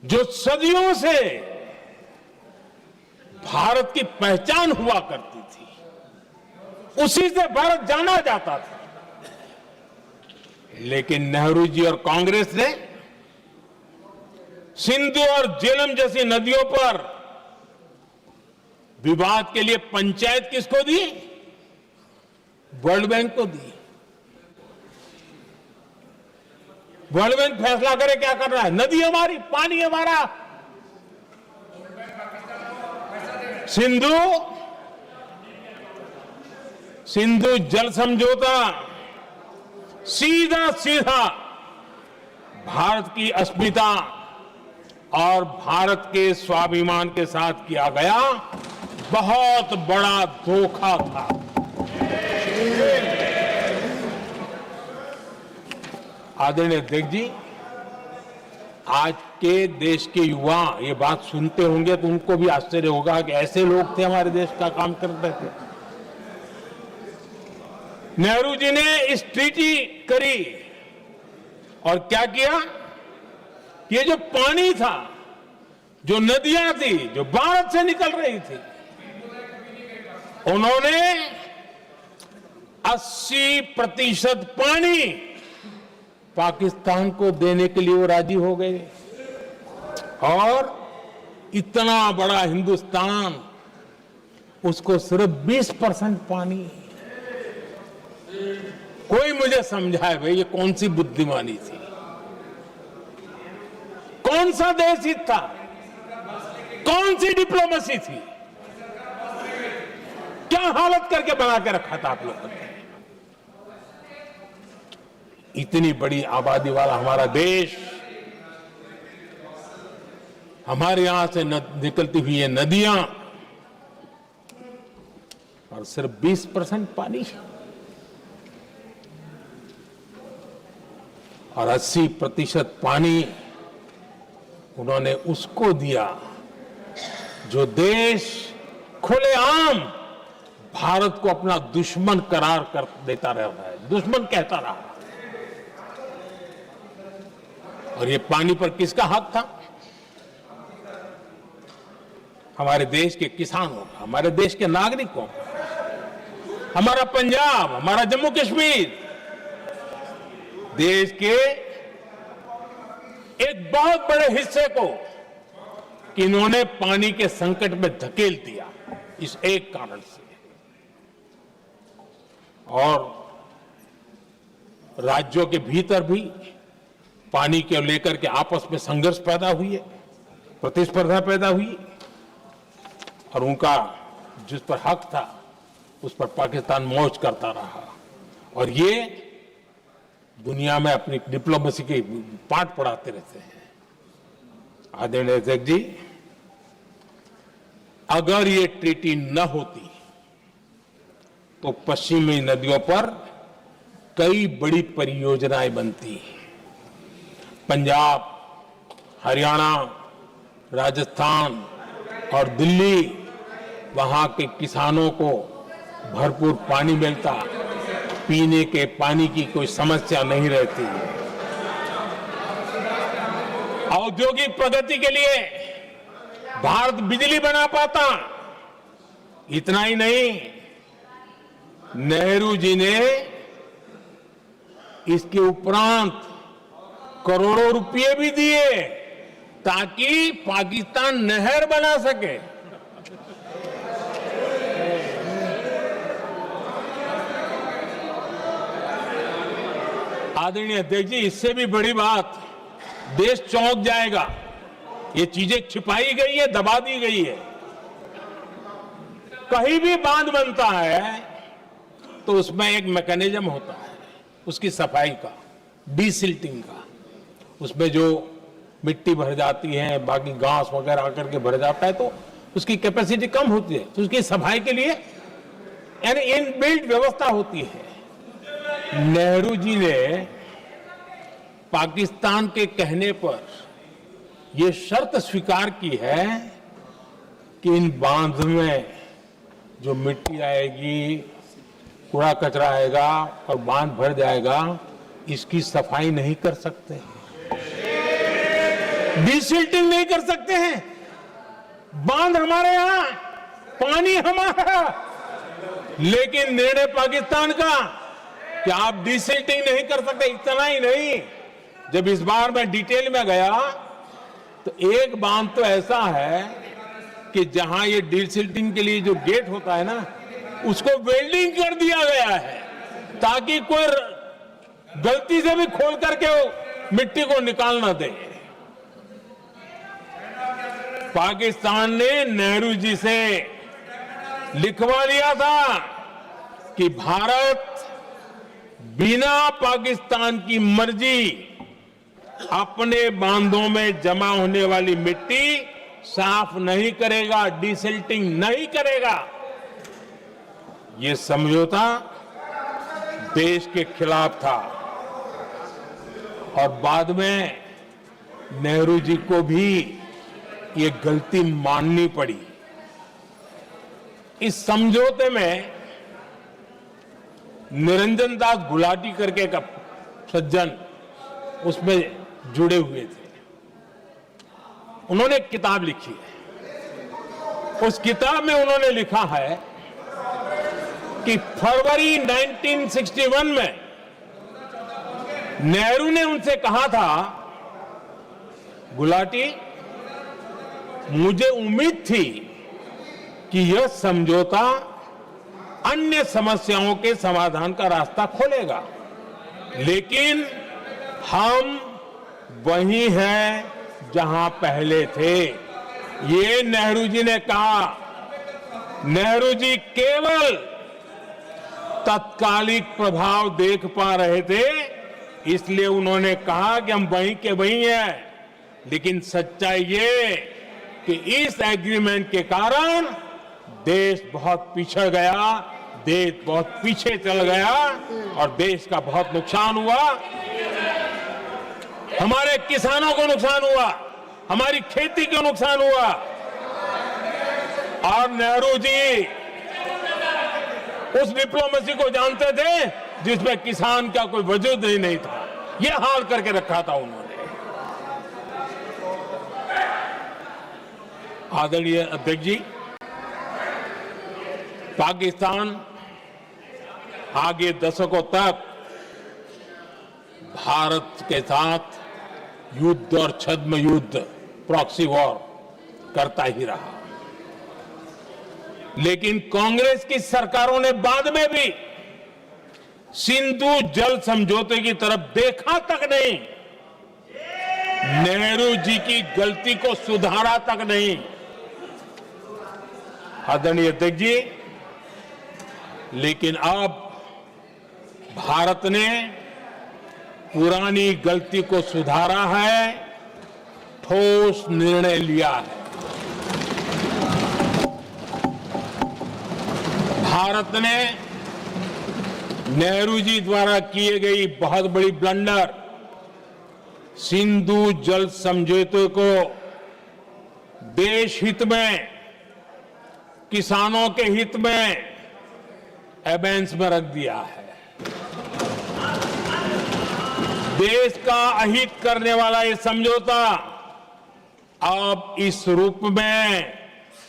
जो सदियों से भारत की पहचान हुआ करती थी, उसी से भारत जाना जाता था। लेकिन नेहरू जी और कांग्रेस ने सिंधु और झेलम जैसी नदियों पर विवाद के लिए पंचायत किसको दी? वर्ल्ड बैंक को दी। वर्ल्ड बैंक फैसला करे क्या कर रहा है। नदी हमारी, पानी हमारा। सिंधु जल समझौता सीधा सीधा भारत की अस्मिता और भारत के स्वाभिमान के साथ किया गया बहुत बड़ा धोखा था। आदरणीय अध्यक्ष जी, आज के देश के युवा ये बात सुनते होंगे तो उनको भी आश्चर्य होगा कि ऐसे लोग थे हमारे देश का काम करते थे। नेहरू जी ने इस ट्रीटी करी और क्या किया? ये जो पानी था, जो नदियां थी, जो भारत से निकल रही थी, उन्होंने 80% पानी पाकिस्तान को देने के लिए वो राजी हो गए। और इतना बड़ा हिंदुस्तान, उसको सिर्फ 20% पानी। कोई मुझे समझाए भाई ये कौन सी बुद्धिमानी थी, कौन सा देश हित था, कौन सी डिप्लोमेसी थी, क्या हालत करके बना के रखा था आप लोगों ने। इतनी बड़ी आबादी वाला हमारा देश, हमारे यहां से निकलती हुई ये नदियां, और सिर्फ 20% पानी, और 80% पानी उन्होंने उसको दिया जो देश खुलेआम भारत को अपना दुश्मन करार कर देता रहा है, दुश्मन कहता रहा। और ये पानी पर किसका हक था? हमारे देश के किसानों का, हमारे देश के नागरिकों का, हमारा पंजाब, हमारा जम्मू कश्मीर, देश के एक बहुत बड़े हिस्से को इन्होंने पानी के संकट में धकेल दिया, इस एक कारण से। और राज्यों के भीतर भी पानी के लेकर के आपस में संघर्ष पैदा हुई है, प्रतिस्पर्धा पैदा हुई, और उनका जिस पर हक था उस पर पाकिस्तान मौज करता रहा। और ये दुनिया में अपनी डिप्लोमेसी के पाठ पढ़ाते रहते हैं। आदरणीय अध्यक्ष जी, अगर ये ट्रीटी न होती तो पश्चिमी नदियों पर कई बड़ी परियोजनाएं बनती। पंजाब, हरियाणा, राजस्थान और दिल्ली, वहां के किसानों को भरपूर पानी मिलता, पीने के पानी की कोई समस्या नहीं रहती। औद्योगिक प्रगति के लिए भारत बिजली बना पाता। इतना ही नहीं, नेहरू जी ने इसके उपरांत करोड़ों रुपए भी दिए ताकि पाकिस्तान नहर बना सके। आदरणीय अध्यक्ष जी, इससे भी बड़ी बात, देश चौंक जाएगा। ये चीजें छिपाई गई है, दबा दी गई है। कहीं भी बांध बनता है तो उसमें एक मैकेनिज्म होता है उसकी सफाई का, डीसिल्टिंग का। उसमें जो मिट्टी भर जाती है, बाकी घास वगैरह आकर के भर जाता है तो उसकी कैपेसिटी कम होती है, तो उसकी सफाई के लिए यानी इनबिल्ट व्यवस्था होती है। नेहरू जी ने पाकिस्तान के कहने पर यह शर्त स्वीकार की है कि इन बांध में जो मिट्टी आएगी, कूड़ा कचरा आएगा और बांध भर जाएगा, इसकी सफाई नहीं कर सकते, डिसिल्टिंग नहीं कर सकते हैं। बांध हमारे यहां, पानी हमारा, लेकिन निर्णय पाकिस्तान का कि आप डिसिल्टिंग नहीं कर सकते। इतना ही नहीं, जब इस बार मैं डिटेल में गया तो एक बांध तो ऐसा है कि जहां ये डिसिल्टिंग के लिए जो गेट होता है ना, उसको वेल्डिंग कर दिया गया है ताकि कोई गलती से भी खोल करके वो मिट्टी को निकाल ना दे। पाकिस्तान ने नेहरू जी से लिखवा लिया था कि भारत बिना पाकिस्तान की मर्जी अपने बांधों में जमा होने वाली मिट्टी साफ नहीं करेगा, डिसिल्टिंग नहीं करेगा। ये समझौता देश के खिलाफ था और बाद में नेहरू जी को भी ये गलती माननी पड़ी। इस समझौते में निरंजन दास गुलाटी करके का सज्जन उसमें जुड़े हुए थे। उन्होंने एक किताब लिखी है। उस किताब में उन्होंने लिखा है कि फरवरी 1961 में नेहरू ने उनसे कहा था, गुलाटी, मुझे उम्मीद थी कि यह समझौता अन्य समस्याओं के समाधान का रास्ता खोलेगा, लेकिन हम वहीं हैं जहां पहले थे। ये नेहरू जी ने कहा। नेहरू जी केवल तत्कालिक प्रभाव देख पा रहे थे, इसलिए उन्होंने कहा कि हम वहीं के वहीं हैं, लेकिन सच्चाई ये कि इस एग्रीमेंट के कारण देश बहुत पिछड़ गया, देश बहुत पीछे चल गया और देश का बहुत नुकसान हुआ। हमारे किसानों को नुकसान हुआ, हमारी खेती को नुकसान हुआ। और नेहरू जी उस डिप्लोमेसी को जानते थे जिसमें किसान का कोई वजूद ही नहीं था। यह हाल करके रखा था उन्होंने। आदरणीय अध्यक्ष जी, पाकिस्तान आगे दशकों तक भारत के साथ युद्ध और छद्म युद्ध, प्रॉक्सी वॉर करता ही रहा, लेकिन कांग्रेस की सरकारों ने बाद में भी सिंधु जल समझौते की तरफ देखा तक नहीं, नेहरू जी की गलती को सुधारा तक नहीं। आदरणीय अध्यक्ष जी, लेकिन अब भारत ने पुरानी गलती को सुधारा है, ठोस निर्णय लिया है। भारत ने नेहरू जी द्वारा किए गई बहुत बड़ी ब्लंडर, सिंधु जल समझौते को देश हित में, किसानों के हित में एबेंस में रख दिया है। देश का अहित करने वाला ये समझौता अब इस रूप में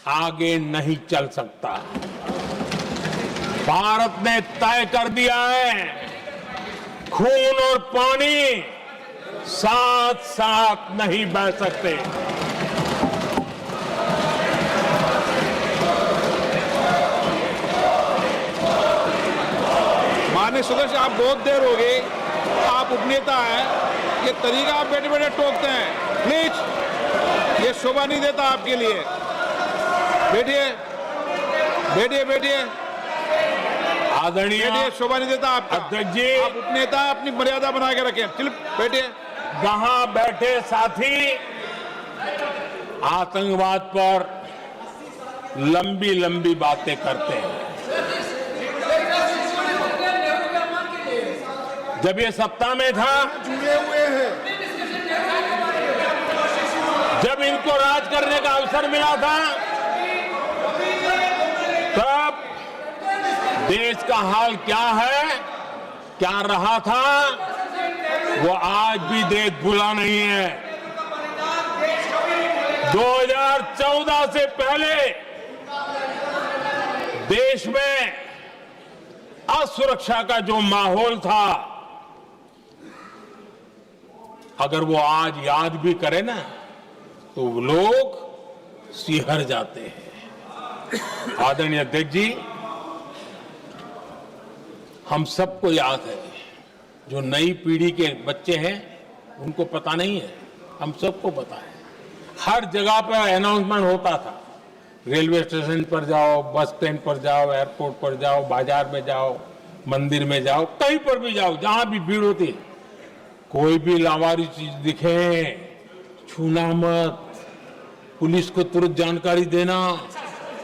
आगे नहीं चल सकता। भारत ने तय कर दिया है, खून और पानी साथ साथ नहीं बह सकते। माननीय सदस्य, आप बहुत देर हो गई, आप उपनेता हैं, ये तरीका आप बैठे बैठे टोकते हैं, प्लीज, ये शोभा नहीं देता आपके लिए। बैठिए बैठिए बैठिए, आदरणीय शोभा नहीं देता आपका। अध्यक्ष जी, आप उपनेता, अपनी मर्यादा बना के रखें। चलिए बैठिए। वहां बैठे साथी आतंकवाद पर लंबी लंबी बातें करते हैं। जब ये सत्ता में था, जुड़े हुए हैं, जब इनको राज करने का अवसर मिला था, तब देश का हाल क्या है, क्या रहा था, वो आज भी देश भूला नहीं है। 2014 से पहले देश में असुरक्षा का जो माहौल था, अगर वो आज याद भी करे ना तो लोग सिहर जाते हैं। आदरणीय अध्यक्ष जी, हम सबको याद है, जो नई पीढ़ी के बच्चे हैं उनको पता नहीं है, हम सबको पता है। हर जगह पर अनाउंसमेंट होता था, रेलवे स्टेशन पर जाओ, बस स्टैंड पर जाओ, एयरपोर्ट पर जाओ, बाजार में जाओ, मंदिर में जाओ, कहीं पर भी जाओ, जहां भी भीड़ होती है, कोई भी लावारिस चीज दिखे छूना मत, पुलिस को तुरंत जानकारी देना,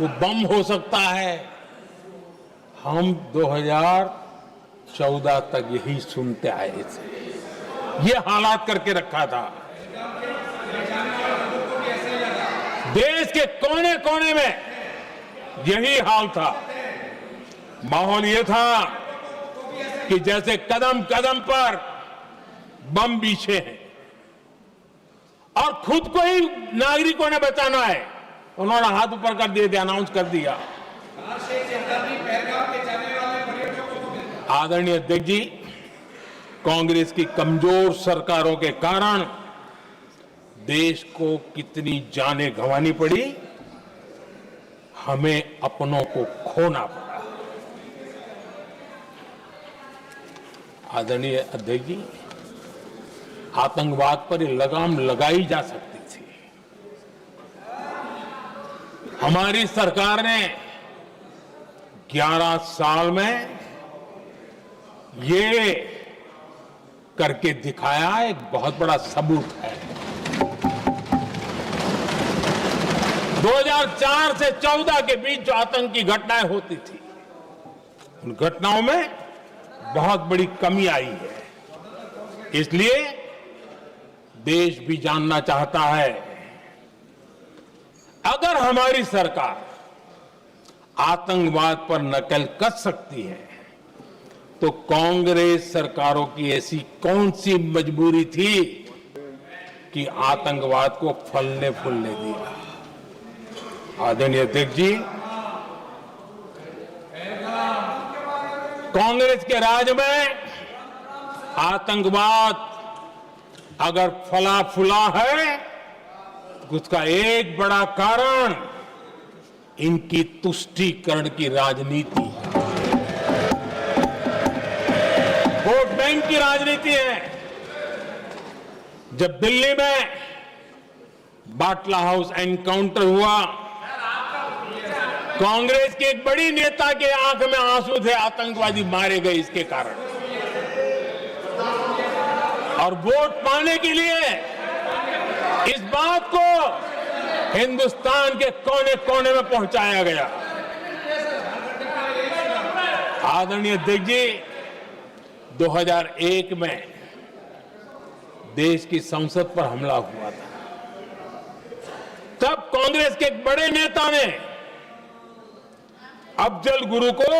वो बम हो सकता है। हम 2014 तक यही सुनते आए थे, ये हालात करके रखा था। देश के कोने कोने में यही हाल था। माहौल ये था कि जैसे कदम कदम पर बम बिछे हैं और खुद को ही नागरिकों ने बचाना है, उन्होंने हाथ ऊपर कर दिए थे, अनाउंस कर दिया। आदरणीय अध्यक्ष जी, कांग्रेस की कमजोर सरकारों के कारण देश को कितनी जानें गंवानी पड़ी, हमें अपनों को खोना पड़ा। आदरणीय अध्यक्ष जी, आतंकवाद पर ये लगाम लगाई जा सकती थी। हमारी सरकार ने 11 साल में ये करके दिखाया, एक बहुत बड़ा सबूत है। 2004 से 14 के बीच जो आतंक की घटनाएं होती थी, उन घटनाओं में बहुत बड़ी कमी आई है। इसलिए देश भी जानना चाहता है, अगर हमारी सरकार आतंकवाद पर नकेल कस सकती है तो कांग्रेस सरकारों की ऐसी कौन सी मजबूरी थी कि आतंकवाद को फलने फूलने दिया। आदरणीय अध्यक्ष जी, कांग्रेस के राज में आतंकवाद अगर फला फूला है तो उसका एक बड़ा कारण इनकी तुष्टीकरण की राजनीति है, वोट बैंक की राजनीति है। जब दिल्ली में बाटला हाउस एनकाउंटर हुआ, कांग्रेस के एक बड़ी नेता के आंख में आंसू थे, आतंकवादी मारे गए इसके कारण। और वोट पाने के लिए इस बात को हिंदुस्तान के कोने कोने में पहुंचाया गया। आदरणीय अध्यक्ष जी, 2001 में देश की संसद पर हमला हुआ था। तब कांग्रेस के एक बड़े नेता ने अफजल गुरु को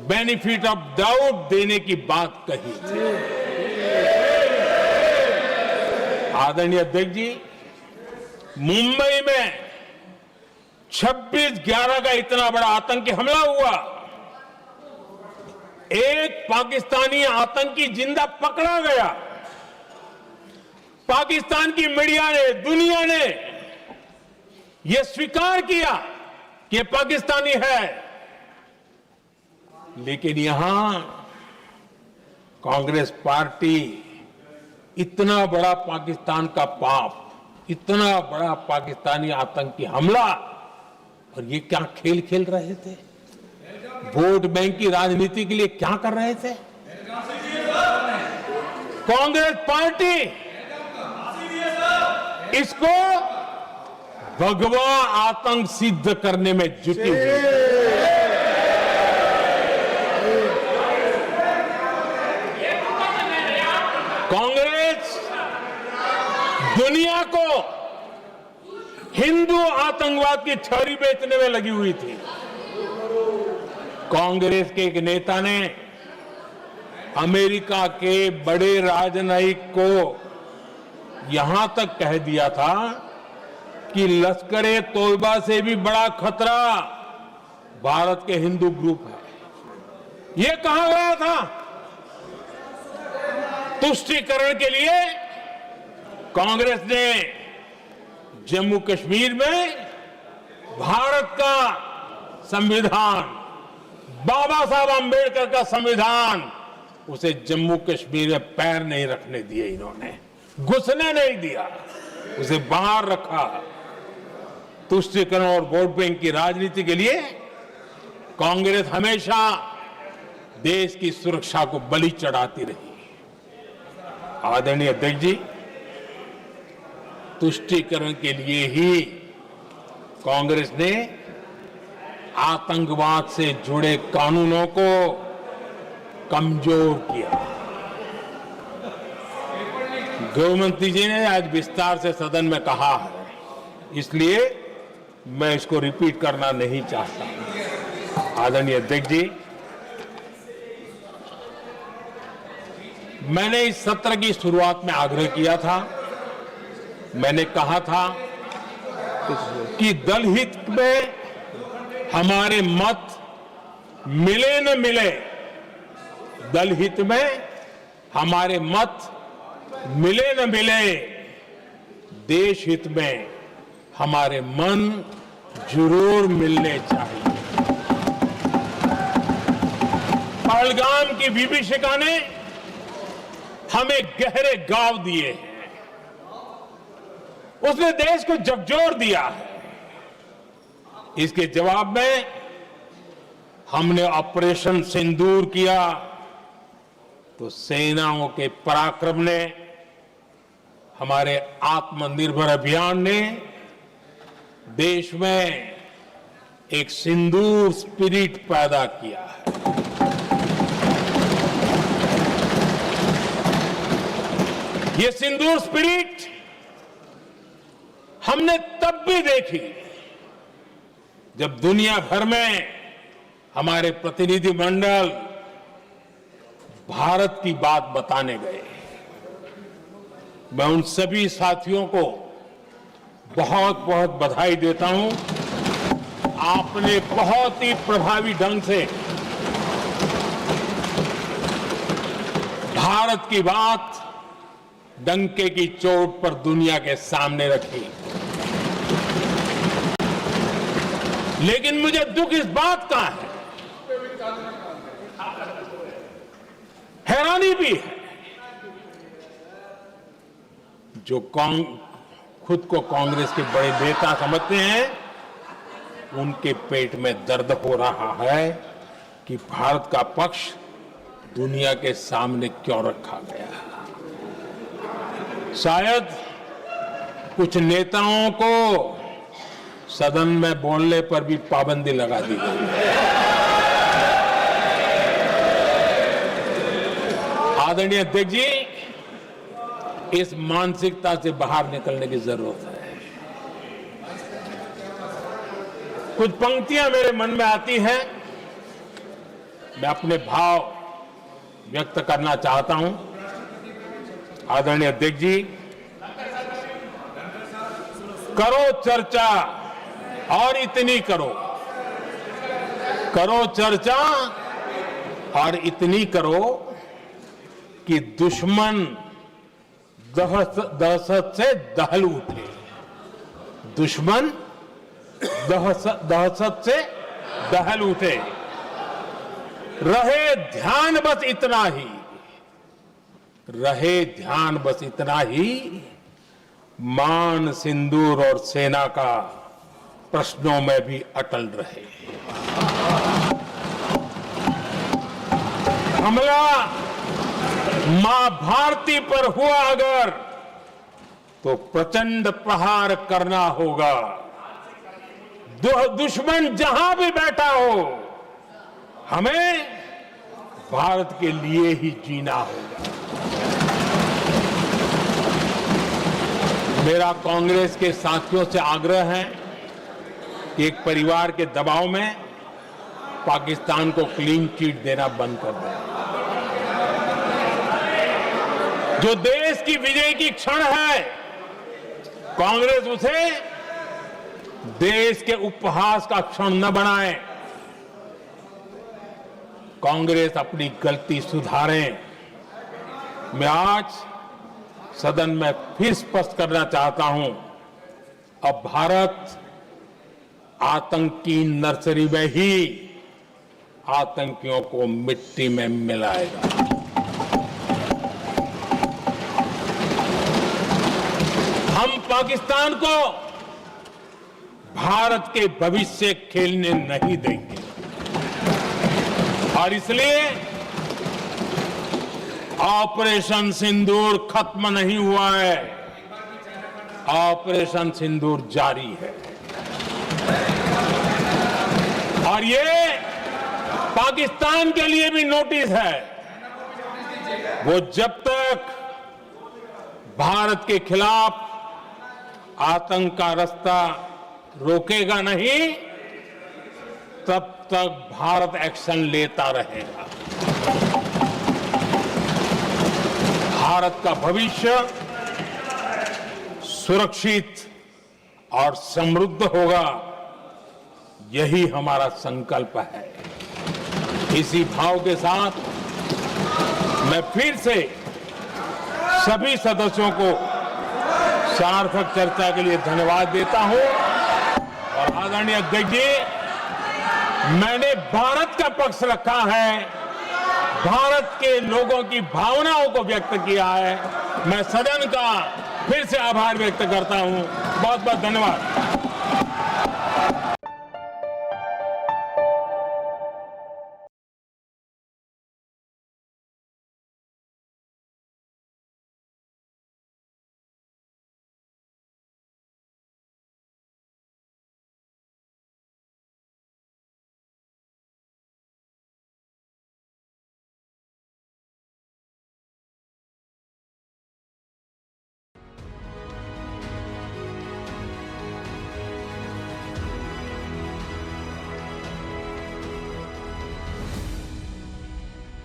बेनिफिट ऑफ डाउट देने की बात कही थी। आदरणीय अध्यक्ष जी, मुंबई में 26/11 का इतना बड़ा आतंकी हमला हुआ, एक पाकिस्तानी आतंकी जिंदा पकड़ा गया। पाकिस्तान की मीडिया ने, दुनिया ने यह स्वीकार किया कि ये पाकिस्तानी है, लेकिन यहां कांग्रेस पार्टी इतना बड़ा पाकिस्तान का पाप, इतना बड़ा पाकिस्तानी आतंकी हमला, और ये क्या खेल खेल रहे थे? वोट बैंक की राजनीति के लिए क्या कर रहे थे? कांग्रेस पार्टी इसको भगवा आतंक सिद्ध करने में जुटी हुई है। कांग्रेस दुनिया को हिंदू आतंकवाद की छड़ी बेचने में लगी हुई थी। कांग्रेस के एक नेता ने अमेरिका के बड़े राजनयिक को यहां तक कह दिया था कि लश्कर-ए तोयबा से भी बड़ा खतरा भारत के हिंदू ग्रुप है। ये कहा गया था तुष्टीकरण के लिए कांग्रेस ने जम्मू कश्मीर में भारत का संविधान, बाबा साहब अंबेडकर का संविधान, उसे जम्मू कश्मीर में पैर नहीं रखने दिए, इन्होंने घुसने नहीं दिया, उसे बाहर रखा। तुष्टीकरण और वोट बैंक की राजनीति के लिए कांग्रेस हमेशा देश की सुरक्षा को बलि चढ़ाती रही। आदरणीय अध्यक्ष जी, तुष्टीकरण के लिए ही कांग्रेस ने आतंकवाद से जुड़े कानूनों को कमजोर किया। गृहमंत्री जी ने आज विस्तार से सदन में कहा है, इसलिए मैं इसको रिपीट करना नहीं चाहता। आदरणीय अध्यक्ष जी, मैंने इस सत्र की शुरुआत में आग्रह किया था, मैंने कहा था कि दल हित में हमारे मत मिले न मिले, दल हित में हमारे मत मिले न मिले, देश हित में हमारे मन जरूर मिलने चाहिए। पहलगाम की विभीषिका ने हमें गहरे घाव दिए हैं, उसने देश को झकझोर दिया है। इसके जवाब में हमने ऑपरेशन सिंदूर किया तो सेनाओं के पराक्रम ने, हमारे आत्मनिर्भर अभियान ने देश में एक सिंदूर स्पिरिट पैदा किया है। ये सिंदूर स्पिरिट हमने तब भी देखी जब दुनिया भर में हमारे प्रतिनिधि मंडल भारत की बात बताने गए। मैं उन सभी साथियों को बहुत बहुत बधाई देता हूं। आपने बहुत ही प्रभावी ढंग से भारत की बात डंके की चोट पर दुनिया के सामने रखी। लेकिन मुझे दुख इस बात का है, हैरानी भी है, जो खुद को कांग्रेस के बड़े नेता समझते हैं, उनके पेट में दर्द हो रहा है कि भारत का पक्ष दुनिया के सामने क्यों रखा गया है। शायद कुछ नेताओं को सदन में बोलने पर भी पाबंदी लगा दी गई। आदरणीय अध्यक्ष जी, इस मानसिकता से बाहर निकलने की जरूरत है। कुछ पंक्तियां मेरे मन में आती हैं, मैं अपने भाव व्यक्त करना चाहता हूं। आदरणीय अध्यक्ष जी, करो चर्चा और इतनी करो, करो चर्चा और इतनी करो कि दुश्मन दहशत से दहल उठे, दुश्मन दहशत से दहल उठे। रहे ध्यान बस इतना ही, रहे ध्यान बस इतना ही, मान सिंदूर और सेना का प्रश्नों में भी अटल रहे। हमला मां भारती पर हुआ अगर, तो प्रचंड प्रहार करना होगा। दुश्मन जहां भी बैठा हो, हमें भारत के लिए ही जीना होगा। मेरा कांग्रेस के साथियों से आग्रह है कि एक परिवार के दबाव में पाकिस्तान को क्लीन चिट देना बंद कर दें। जो देश की विजय की क्षण है, कांग्रेस उसे देश के उपहास का क्षण न बनाए। कांग्रेस अपनी गलती सुधारे। मैं आज सदन में फिर स्पष्ट करना चाहता हूं, अब भारत आतंक की नर्सरी में ही आतंकियों को मिट्टी में मिलाएगा। हम पाकिस्तान को भारत के भविष्य खेलने नहीं देंगे और इसलिए ऑपरेशन सिंदूर खत्म नहीं हुआ है, ऑपरेशन सिंदूर जारी है। और ये पाकिस्तान के लिए भी नोटिस है, वो जब तक भारत के खिलाफ आतंक का रास्ता रोकेगा नहीं, तब तक भारत एक्शन लेता रहेगा। भारत का भविष्य सुरक्षित और समृद्ध होगा, यही हमारा संकल्प है। इसी भाव के साथ मैं फिर से सभी सदस्यों को सार्थक चर्चा के लिए धन्यवाद देता हूं और आदरणीय अध्यक्ष जी, मैंने भारत का पक्ष रखा है, भारत के लोगों की भावनाओं को व्यक्त किया है। मैं सदन का फिर से आभार व्यक्त करता हूं। बहुत बहुत धन्यवाद।